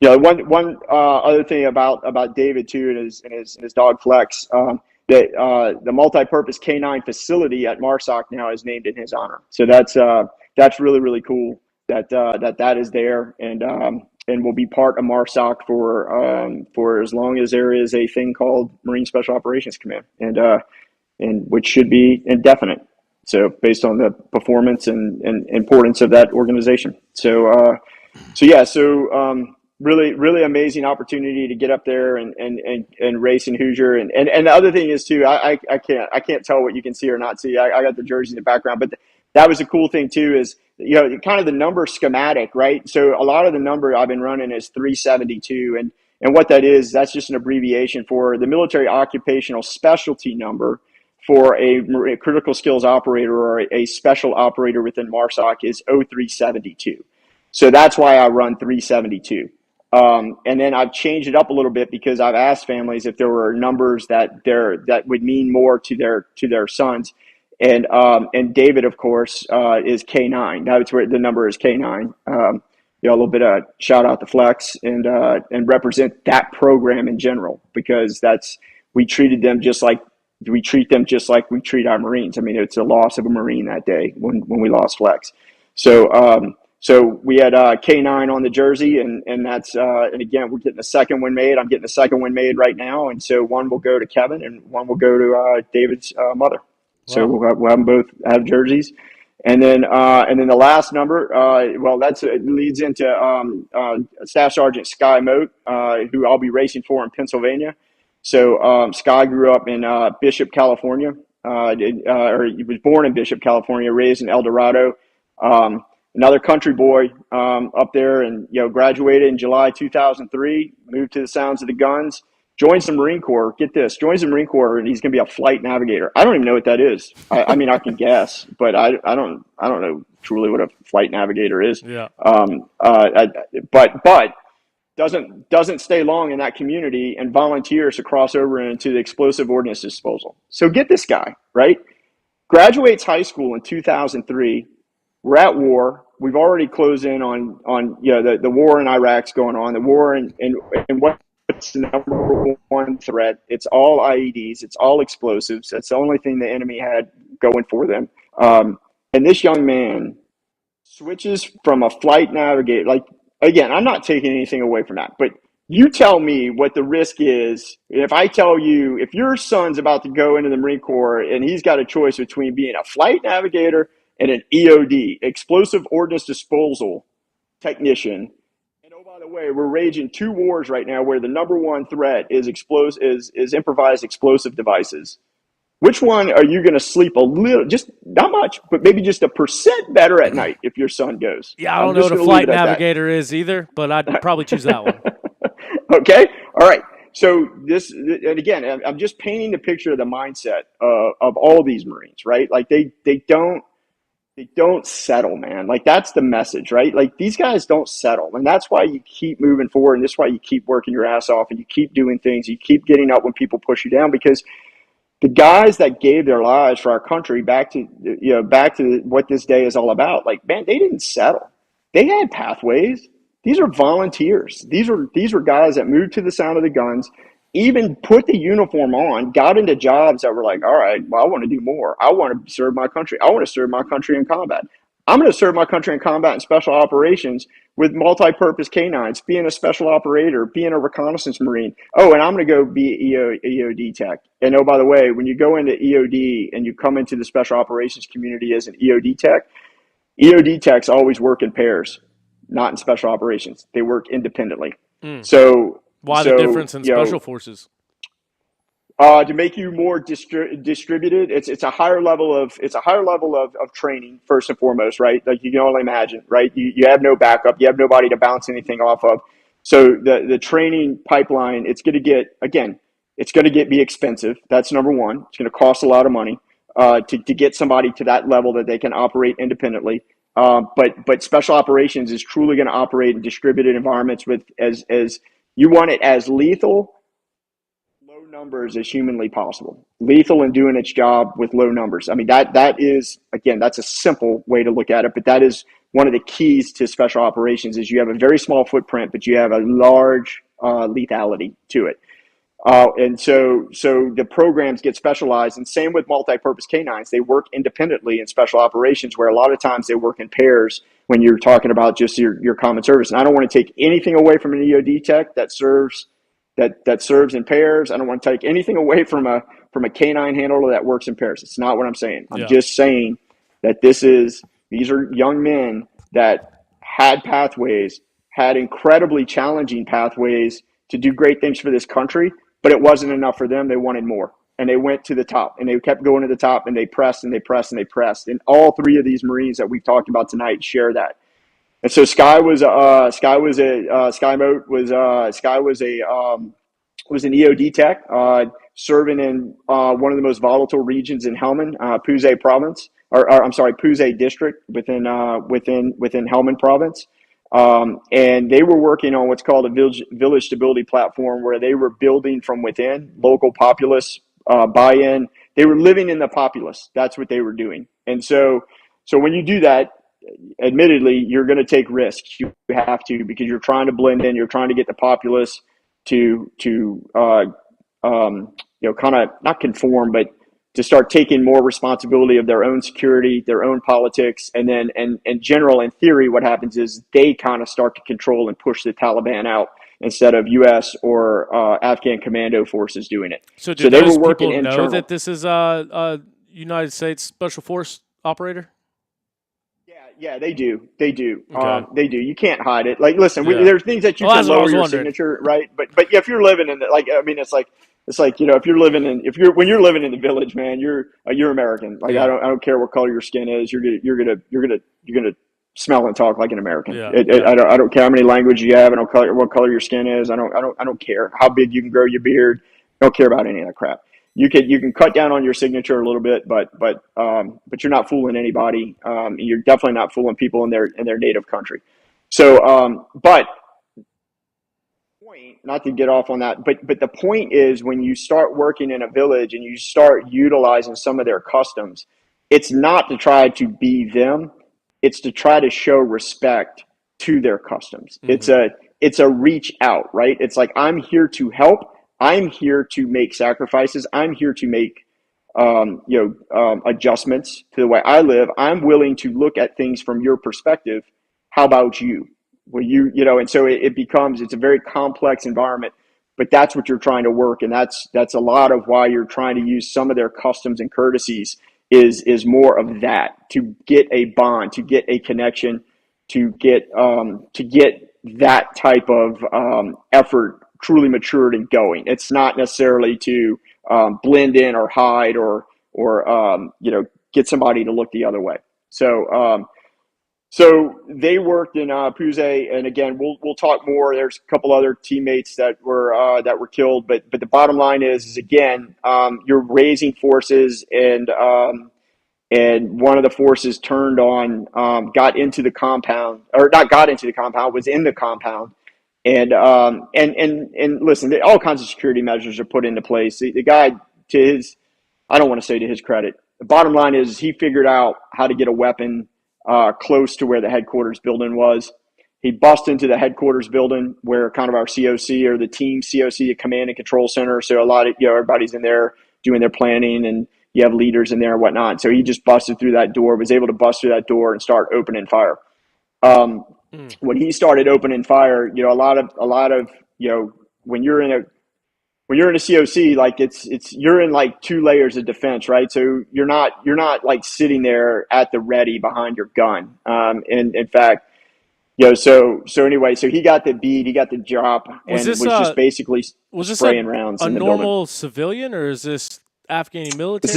[SPEAKER 2] one other thing about David too, and his dog Flex, that the multi-purpose canine facility at MARSOC now is named in his honor. So that's really, really cool that is there, and will be part of MARSOC for as long as there is a thing called Marine Special Operations Command, and which should be indefinite. So based on the performance and importance of that organization. Really, really amazing opportunity to get up there and race in Hoosier. And the other thing is too, I can't tell what you can see or not see. I got the jersey in the background, but that was a cool thing too, is, kind of the number schematic, right? So a lot of the number I've been running is 372. And what that is, that's just an abbreviation for the military occupational specialty number for a critical skills operator or a special operator within MARSOC is 0372. So that's why I run 372. And then I've changed it up a little bit because I've asked families if there were numbers that would mean more to their sons. And David, of course, is K9. That's where the number is K9. A little bit of shout out to Flex and represent that program in general, because we treat them just like we treat our Marines. I mean, it's a loss of a Marine that day when we lost Flex. So we had K9 on the jersey, and that's and again, we're getting the second one made. I'm getting the second one made right now, and so one will go to Kevin and one will go to David's mother. Wow. So we'll have them both have jerseys, and then the last number, it leads into Staff Sergeant Sky Mote, who I'll be racing for in Pennsylvania. So Sky grew up in Bishop, California, or he was born in Bishop, California, raised in El Dorado. Another country boy up there, and graduated in July 2003, moved to the sounds of the guns, joins the Marine Corps. Get this, joins the Marine Corps, and he's going to be a flight navigator. I don't even know what that is. I mean, I can guess, but I don't know truly what a flight navigator is.
[SPEAKER 3] Yeah.
[SPEAKER 2] But doesn't stay long in that community and volunteers to cross over into the explosive ordnance disposal. So get this guy, right? Graduates high school in 2003. We're at war. We've already closed in on the war in Iraq's going on. The war and what's the number one threat? It's all IEDs. It's all explosives. That's the only thing the enemy had going for them. And this young man switches from a flight navigator. Like, again, I'm not taking anything away from that, but you tell me what the risk is. If I tell you, if your son's about to go into the Marine Corps and he's got a choice between being a flight navigator and an EOD, explosive ordnance disposal technician. And oh, by the way, we're raging two wars right now where the number one threat is improvised explosive devices. Which one are you going to sleep a little, just not much, but maybe just 1% better at night if your son goes?
[SPEAKER 3] Yeah, I don't know what a flight navigator is either, but I'd probably choose that one.
[SPEAKER 2] Okay. All right. So and again, I'm just painting the picture of the mindset of all these Marines, right? Like they don't settle, man. Like that's the message, right? Like these guys don't settle. And that's why you keep moving forward. And that's why you keep working your ass off and you keep doing things. You keep getting up when people push you down, because The guys that gave their lives for our country, back to what this day is all about. Like, man, they didn't settle. They had pathways. These are volunteers. These were guys that moved to the sound of the guns, even put the uniform on, got into jobs that were like, all right, well, I want to do more. I want to serve my country. I want to serve my country in combat. I'm going to serve my country in combat and special operations with multi-purpose canines, being a special operator, being a reconnaissance Marine. Oh, and I'm going to go be EOD tech. And oh, by the way, when you go into EOD and you come into the special operations community as an EOD techs always work in pairs, not in special operations. They work independently. So
[SPEAKER 3] why the difference in special forces?
[SPEAKER 2] To make you more distributed. It's a higher level of training, first and foremost, right? Like, you can only imagine, right? You have no backup, you have nobody to bounce anything off of. So the training pipeline, it's going to be expensive. That's number one. It's going to cost a lot of money to get somebody to that level that they can operate independently. But special operations is truly going to operate in distributed environments with as you want it as lethal numbers as humanly possible. Lethal in doing its job with low numbers. I mean, that is, again, that's a simple way to look at it, but that is one of the keys to special operations. Is you have a very small footprint, but you have a large lethality to it. And so the programs get specialized, and same with multi-purpose canines. They work independently in special operations, where a lot of times they work in pairs when you're talking about just your common service. And I don't want to take anything away from an EOD tech that serves in pairs. I don't want to take anything away from a canine handler that works in pairs. It's not what I'm saying. I'm just saying that these are young men that had pathways, had incredibly challenging pathways to do great things for this country, but it wasn't enough for them. They wanted more, and they went to the top, and they kept going to the top, and they pressed and they pressed and they pressed. And all three of these Marines that we've talked about tonight share that. And so Sky Mote was an EOD tech, serving in one of the most volatile regions in Helmand, Puze province, Puze district within Helmand province. And they were working on what's called a village stability platform, where they were building from within, local populace buy-in. They were living in the populace. That's what they were doing. And so when you do that, admittedly, you're going to take risks. You have to, because you're trying to blend in. You're trying to get the populace to kind of not conform, but to start taking more responsibility of their own security, their own politics. And then, and in general, in theory, what happens is they kind of start to control and push the Taliban out, instead of U.S. or Afghan commando forces doing it.
[SPEAKER 3] So they were working people know
[SPEAKER 2] internal.
[SPEAKER 3] That this is a United States Special Force operator?
[SPEAKER 2] Yeah, they do. They do.
[SPEAKER 3] Okay.
[SPEAKER 2] They do. You can't hide it. Like, listen, there's things that you can lower your signature, right? But if you're living in it's like if you're living in when you're living in the village, man, you're American. Like, I don't care what color your skin is. You're gonna smell and talk like an American.
[SPEAKER 3] Yeah.
[SPEAKER 2] I don't care how many languages you have. I don't care what color your skin is. I don't care how big you can grow your beard. I don't care about any of that crap. You can cut down on your signature a little bit, but you're not fooling anybody. You're definitely not fooling people in their native country. So, but point, not to get off on that, but the point is, when you start working in a village and you start utilizing some of their customs, it's not to try to be them. It's to try to show respect to their customs. Mm-hmm. It's a reach out, right? It's like, I'm here to help. I'm here to make sacrifices. I'm here to make, adjustments to the way I live. I'm willing to look at things from your perspective. How about you? Well, and so it's a very complex environment, but that's what you're trying to work. And that's a lot of why you're trying to use some of their customs and courtesies is more of that, to get a bond, to get a connection, to get that type of effort truly matured and going. It's not necessarily to blend in or hide or get somebody to look the other way. So they worked in Puze, and again, we'll talk more. There's a couple other teammates that were killed, but the bottom line is again, you're raising forces, and one of the forces turned on, got into the compound, or not got into the compound, was in the compound. And listen, all kinds of security measures are put into place. The guy, to I don't want to say to his credit. The bottom line is he figured out how to get a weapon close to where the headquarters building was. He bust into the headquarters building where kind of our COC or the team COC, the command and control center. So a lot of, everybody's in there doing their planning, and you have leaders in there and whatnot. So he just busted through that door, was able to bust through that door and start opening fire. When he started opening fire, a lot of, when you're in a COC, like you're in like two layers of defense, right? So you're not like sitting there at the ready behind your gun. And in fact, so anyway, so he got the beat, he got the job, and was just basically spraying rounds in the building.
[SPEAKER 3] Normal civilian, or is this Afghani military?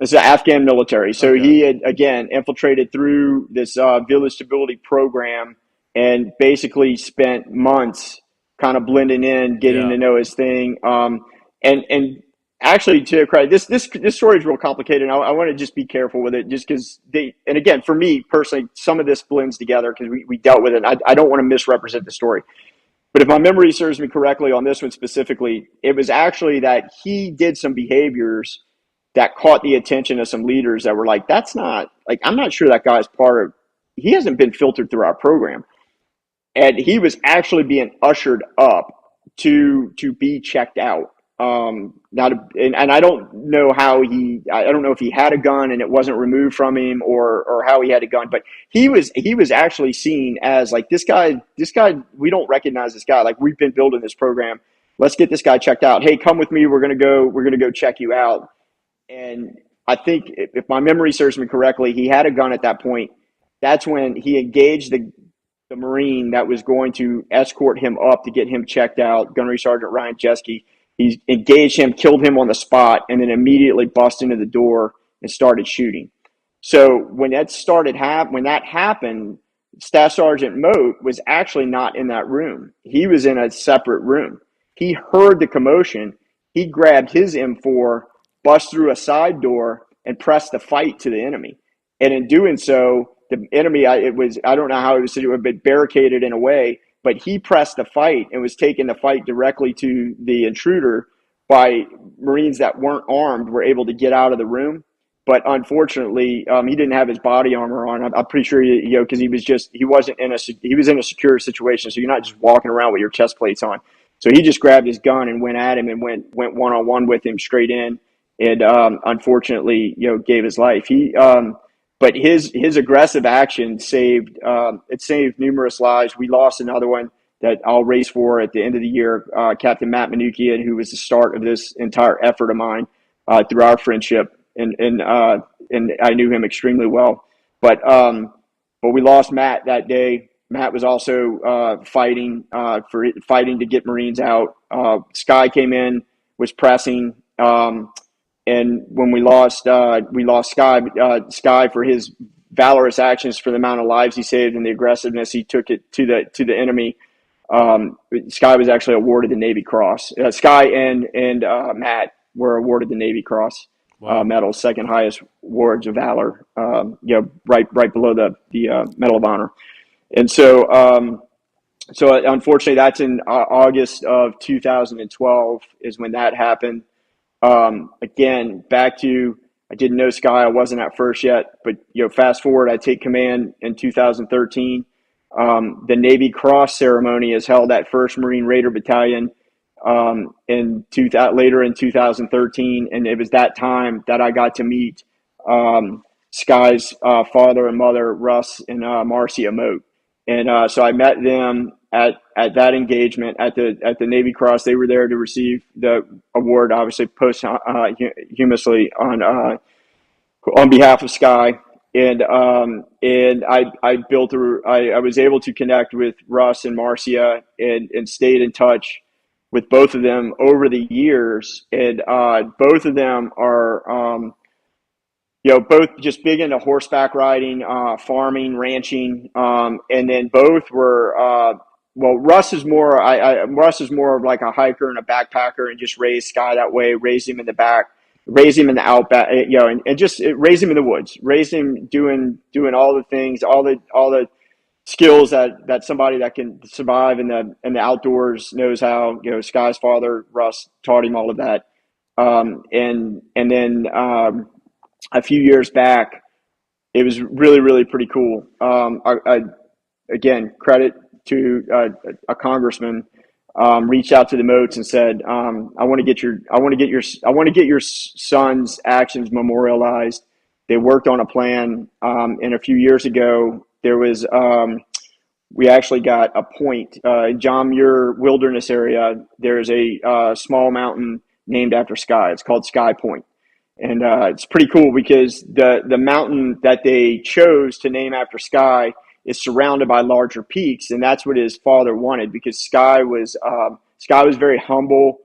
[SPEAKER 2] It's an Afghan military. So he had, again, infiltrated through this village stability program and basically spent months kind of blending in, getting to know his thing. And actually, to credit, this story is real complicated. And I want to just be careful with it, just because and again, for me personally, some of this blends together because we dealt with it. I don't want to misrepresent the story. But if my memory serves me correctly on this one specifically, it was actually that he did some behaviors that caught the attention of some leaders that were like, that's not, like, I'm not sure that guy's he hasn't been filtered through our program. And he was actually being ushered up to be checked out. And I don't know I don't know if he had a gun and it wasn't removed from him or how he had a gun, but he was actually seen as like, this guy, we don't recognize this guy. Like, we've been building this program. Let's get this guy checked out. Hey, come with me. We're going to go check you out. And I think if my memory serves me correctly, he had a gun at that point. That's when he engaged the Marine that was going to escort him up to get him checked out, Gunnery Sergeant Ryan Jeske. He engaged him, killed him on the spot, and then immediately bust into the door and started shooting. So when that happened, Staff Sergeant Mote was actually not in that room. He was in a separate room. He heard the commotion. He grabbed his M4, bust through a side door, and pressed the fight to the enemy. And in doing so, the enemy, I don't know how it was situated, but barricaded in a way, but he pressed the fight and was taking the fight directly to the intruder by Marines that weren't armed, were able to get out of the room. But unfortunately, he didn't have his body armor on. I'm pretty sure, because he was in a secure situation. So you're not just walking around with your chest plates on. So he just grabbed his gun and went at him and went one-on-one with him straight in. And unfortunately, gave his life. But his aggressive action saved numerous lives. We lost another one that I'll race for at the end of the year, Captain Matt Manukian, who was the start of this entire effort of mine through our friendship, and I knew him extremely well. But we lost Matt that day. Matt was also fighting to get Marines out. Sky came in, was pressing. And when we lost Sky for his valorous actions, for the amount of lives he saved and the aggressiveness he took it to the enemy. Sky was actually awarded the Navy Cross. Sky and Matt were awarded the Navy Cross medal, second highest awards of valor. Right below the Medal of Honor. And so unfortunately, that's in August of 2012 is when that happened. Again, back to, I didn't know Sky. I wasn't at first yet, but fast forward, I take command in 2013. The Navy Cross ceremony is held at 1st Marine Raider Battalion later in 2013, and it was that time that I got to meet Sky's father and mother, Russ and Marcia Mote. And so I met them at that engagement at the Navy Cross. They were there to receive the award, obviously posthumously on behalf of Sky. And I was able to connect with Russ and Marcia and stayed in touch with both of them over the years. And both of them are both just big into horseback riding, farming, ranching, and then both were. Russ is more. Russ is more of like a hiker and a backpacker, and just raised Sky that way. Raised him in the back, raised him in the outback, and just raised him in the woods. Raised him doing all the things, all the skills that somebody that can survive in the outdoors knows how. Sky's father, Russ, taught him all of that. And then a few years back, it was really, really pretty cool. Again, credit to a congressman reached out to the Motes and said, I want to get your son's actions memorialized. They worked on a plan, and a few years ago there was we actually got a point in John Muir Wilderness area. There's a small mountain named after Sky. It's called Sky Point. And it's pretty cool because the mountain that they chose to name after Sky is surrounded by larger peaks, and that's what his father wanted, because Sky was very humble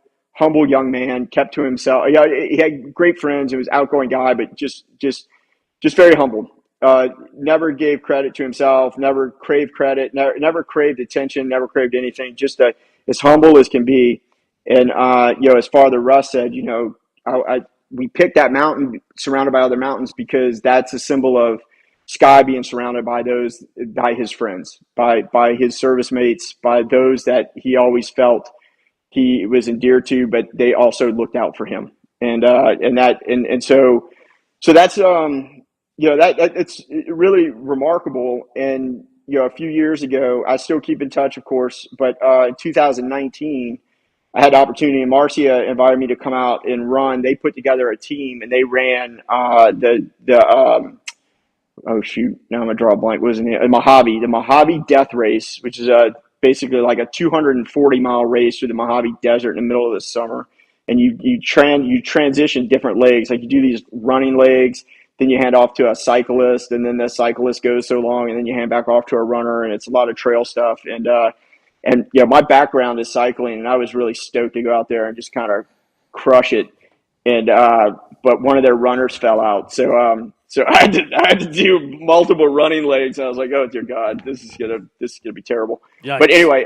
[SPEAKER 2] young man, kept to himself. Yeah, he had great friends. He was an outgoing guy, but just very humble. Never gave credit to himself. Never craved credit. Never craved attention. Never craved anything. Just as humble as can be. And as Father Russ said, we picked that mountain surrounded by other mountains because that's a symbol of Sky being surrounded by his friends, by his service mates, by those that he always felt he was endeared to, but they also looked out for him. So that's that it's really remarkable. And a few years ago, I still keep in touch, of course, but in 2019, I had the opportunity, and Marcia invited me to come out and run. They put together a team, and they ran oh shoot, now I'm gonna draw a blank. What was it? The Mojave Death Race, which is basically like a 240-mile race through the Mojave Desert in the middle of the summer. And you transition different legs, like you do these running legs, then you hand off to a cyclist, and then the cyclist goes so long, and then you hand back off to a runner, and it's a lot of trail stuff. And my background is cycling, and I was really stoked to go out there and just kind of crush it. And but one of their runners fell out, so I had to do multiple running legs. And I was like, oh dear God, this is gonna be terrible. Yikes. But anyway,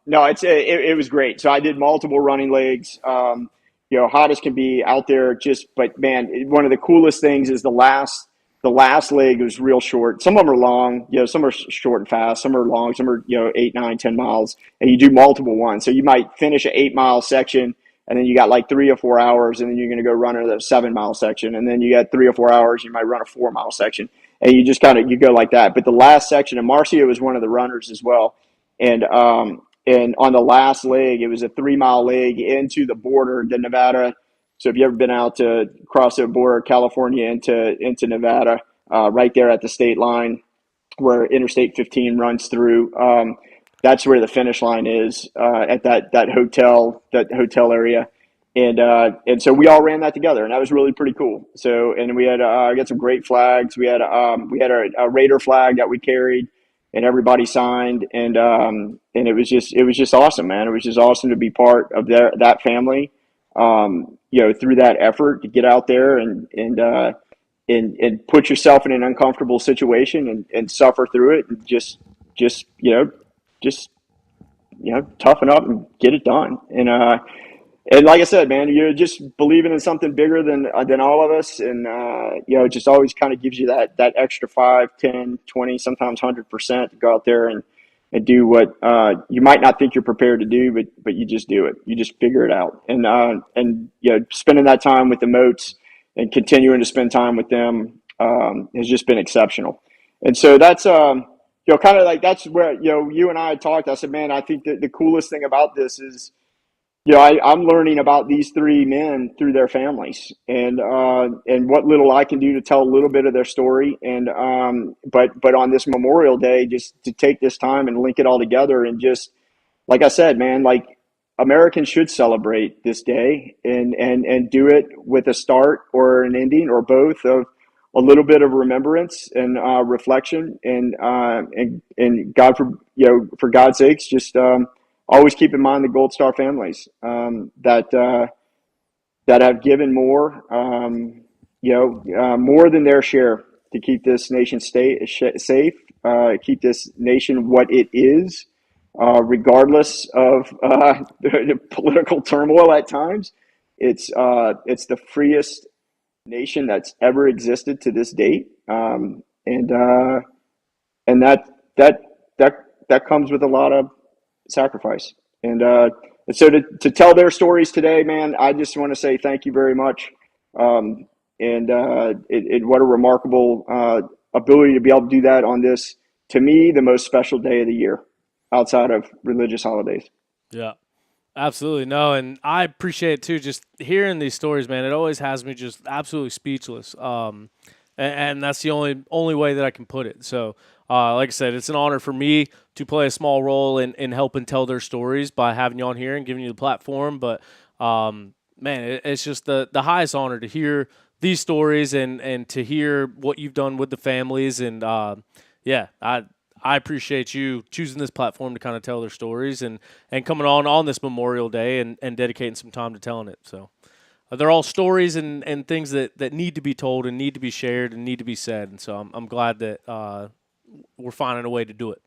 [SPEAKER 2] no, it was great. So I did multiple running legs. Hot as can be out there. But man, one of the coolest things is the last leg was real short. Some of them are long, some are short and fast. Some are long. Some are 8, 9, 10 miles, and you do multiple ones. So you might finish an 8-mile section, and then you got like 3 or 4 hours, and then you're going to go run another 7-mile section, and then you got 3 or 4 hours, you might run a 4-mile section, and you just you go like that. But the last section, and Marcia was one of the runners as well, and on the last leg, it was a 3-mile leg into the border, the Nevada. So if you ever been out to cross the border, California into Nevada, right there at the state line where Interstate 15 runs through, that's where the finish line is, at that hotel area. And so we all ran that together, and that was really pretty cool. So, and we had got some great flags. We had a Raider flag that we carried, and everybody signed, and it was just awesome, man. It was just awesome to be part of that family, through that effort to get out there and put yourself in an uncomfortable situation and suffer through it, and just toughen up and get it done. And like I said, man, you're just believing in something bigger than all of us. And, it just always kind of gives you that extra 5, 10, 20, sometimes 100% to go out there and do what you might not think you're prepared to do, but you just do it. You just figure it out. And spending that time with the Motes and continuing to spend time with them has just been exceptional. And so that's kind of like, that's where you and I had talked. I said, man, I think that the coolest thing about this is, I'm learning about these 3 men through their families, and what little I can do to tell a little bit of their story. And but on this Memorial Day, just to take this time and link it all together, and just like I said, man, like Americans should celebrate this day and do it with a start or an ending or both of a little bit of remembrance and reflection, and God, for God's sakes, just always keep in mind the Gold Star families that have given more, more than their share to keep this nation safe, keep this nation what it is, regardless of the political turmoil at times. It's the freest nation that's ever existed to this date, and that comes with a lot of sacrifice. And so to tell their stories today, man, I just want to say thank you very much. And what a remarkable ability to be able to do that on this, to me, the most special day of the year outside of religious holidays.
[SPEAKER 3] Yeah. Absolutely. No, and I appreciate it too. Just hearing these stories, man, it always has me just absolutely speechless. And that's the only way that I can put it. So, like I said, it's an honor for me to play a small role in helping tell their stories by having you on here and giving you the platform. But, man, it's just the highest honor to hear these stories and to hear what you've done with the families. And, yeah, I appreciate you choosing this platform to kind of tell their stories and coming on this Memorial Day and dedicating some time to telling it. So they're all stories and things that need to be told and need to be shared and need to be said. And so I'm glad that we're finding a way to do it.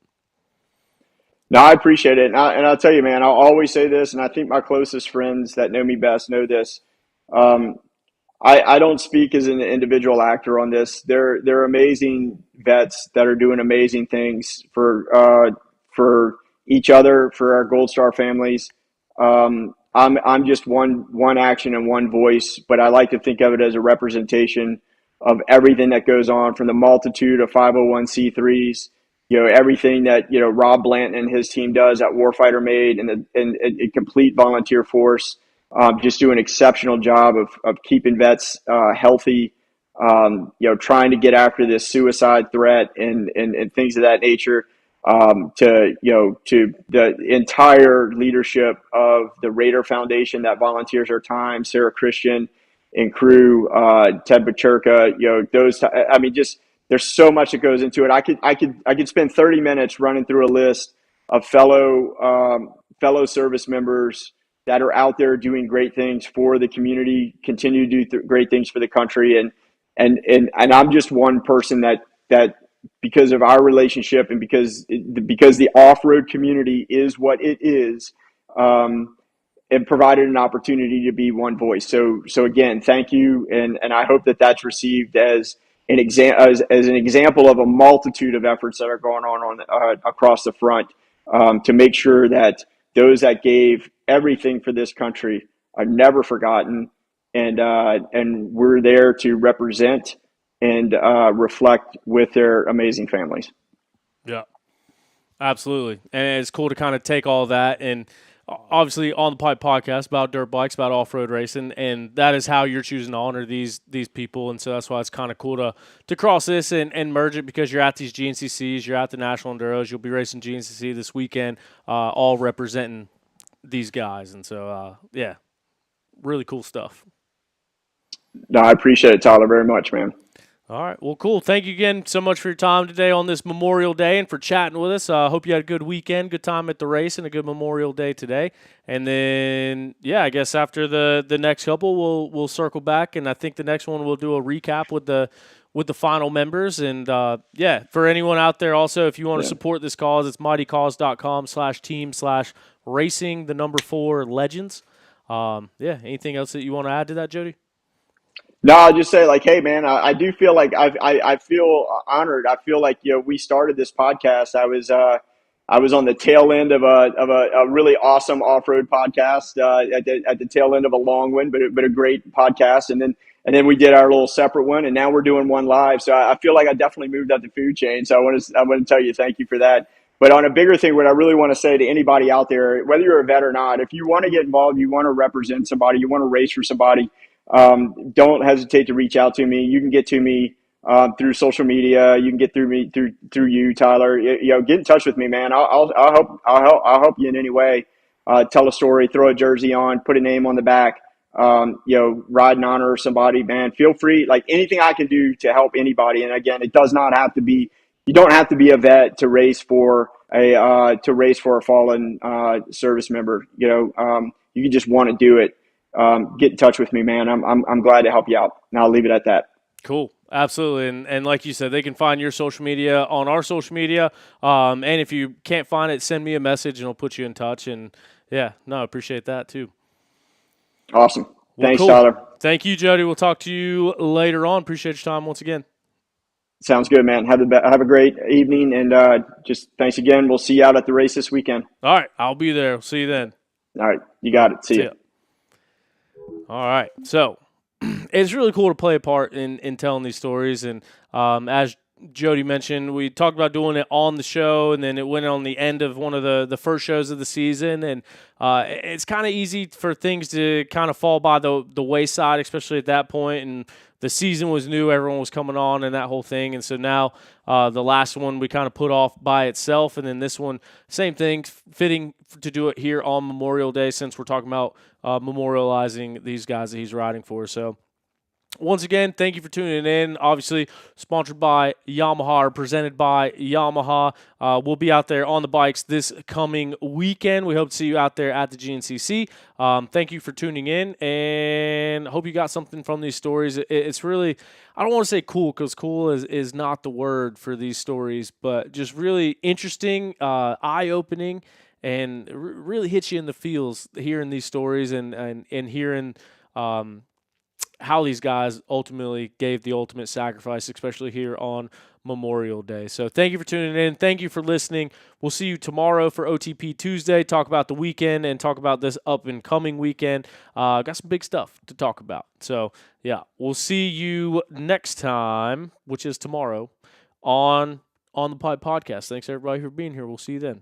[SPEAKER 2] No, I appreciate it. And I'll tell you, man, I'll always say this, and I think my closest friends that know me best know this. I don't speak as an individual actor on this. They're amazing vets that are doing amazing things for each other, for our Gold Star families. I'm just one action and one voice, but I like to think of it as a representation of everything that goes on, from the multitude of 501c3s, everything that Rob Blanton and his team does at Warfighter Made, and a complete volunteer force. Just do an exceptional job of keeping vets healthy, trying to get after this suicide threat and things of that nature. To the entire leadership of the Raider Foundation that volunteers our time, Sarah Christian and crew, Ted Pacherka, just there's so much that goes into it. I could spend 30 minutes running through a list of fellow service members that are out there doing great things for the community, continue to do great things for the country. And I'm just one person that because of our relationship and because the off-road community is what it is, it provided an opportunity to be one voice. So again, thank you. And I hope that that's received as an example of a multitude of efforts that are going on across the front, to make sure that those that gave everything for this country are never forgotten, and we're there to represent and reflect with their amazing families.
[SPEAKER 3] Yeah, absolutely. And it's cool to kind of take all that and obviously on the Pipe podcast about dirt bikes, about off-road racing, and that is how you're choosing to honor these people. And so that's why it's kind of cool to cross this and merge it, because you're at these GNCCs, you're at the National Enduros, you'll be racing GNCC this weekend, all representing these guys. And so, yeah, really cool stuff.
[SPEAKER 2] No, I appreciate it, Tyler, very much, man.
[SPEAKER 3] All right. Well, cool. Thank you again so much for your time today on this Memorial Day and for chatting with us. I hope you had a good weekend, good time at the race, and a good Memorial Day today. And then, yeah, I guess after the next couple, we'll circle back, and I think the next one we'll do a recap with the final members. And, yeah, for anyone out there also, if you want to support this cause, it's mightycause.com/team/racing4legends. Yeah, anything else that you want to add to that, Jody?
[SPEAKER 2] No, I'll just say, like, hey, man, I do feel like I feel honored. I feel like, we started this podcast. I was on the tail end of a really awesome off-road podcast, at the tail end of a long one, but a great podcast. And then we did our little separate one, and now we're doing one live. So I feel like I definitely moved up the food chain. So I want to tell you thank you for that. But on a bigger thing, what I really want to say to anybody out there, whether you're a vet or not, if you want to get involved, you want to represent somebody, you want to race for somebody, don't hesitate to reach out to me. You can get to me through social media. You can get through me through you, Tyler. Get in touch with me, man. I'll help you in any way. Tell a story, throw a jersey on, put a name on the back. Ride in honor of somebody, man. Feel free. Like, anything I can do to help anybody. And again, it does not have to be. You don't have to be a vet to race for a fallen service member. You can just want to do it. Get in touch with me, man. I'm glad to help you out. And I'll leave it at that.
[SPEAKER 3] Cool. Absolutely. And like you said, they can find your social media on our social media. And if you can't find it, send me a message and I'll put you in touch. And yeah, no, I appreciate that too.
[SPEAKER 2] Awesome.
[SPEAKER 3] Well,
[SPEAKER 2] thanks,
[SPEAKER 3] cool.
[SPEAKER 2] Tyler.
[SPEAKER 3] Thank you, Jody. We'll talk to you later on. Appreciate your time once again.
[SPEAKER 2] Sounds good, man. Have a great evening, and just thanks again. We'll see you out at the race this weekend.
[SPEAKER 3] All right. I'll be there. See you then.
[SPEAKER 2] All right. You got it. See
[SPEAKER 3] See
[SPEAKER 2] ya.
[SPEAKER 3] ya. All right. So it's really cool to play a part in telling these stories. And as Jody mentioned, we talked about doing it on the show, and then it went on the end of one of the first shows of the season. And it's kind of easy for things to kind of fall by the wayside, especially at that point. And the season was new, everyone was coming on and that whole thing. And so now the last one we kind of put off by itself. And then this one, same thing, fitting to do it here on Memorial Day since we're talking about memorializing these guys that he's riding for. So once again, thank you for tuning in. Obviously, sponsored by Yamaha or presented by Yamaha. We'll be out there on the bikes this coming weekend. We hope to see you out there at the GNCC. Thank you for tuning in, and hope you got something from these stories. It's really, I don't want to say cool, because cool is not the word for these stories, but just really interesting, eye-opening, and really hits you in the feels hearing these stories and hearing how these guys ultimately gave the ultimate sacrifice, especially here on Memorial Day. So thank you for tuning in. Thank you for listening. We'll see you tomorrow for OTP Tuesday, talk about the weekend and talk about this up-and-coming weekend. Got some big stuff to talk about. So, yeah, we'll see you next time, which is tomorrow, on the Pipe Podcast. Thanks, everybody, for being here. We'll see you then.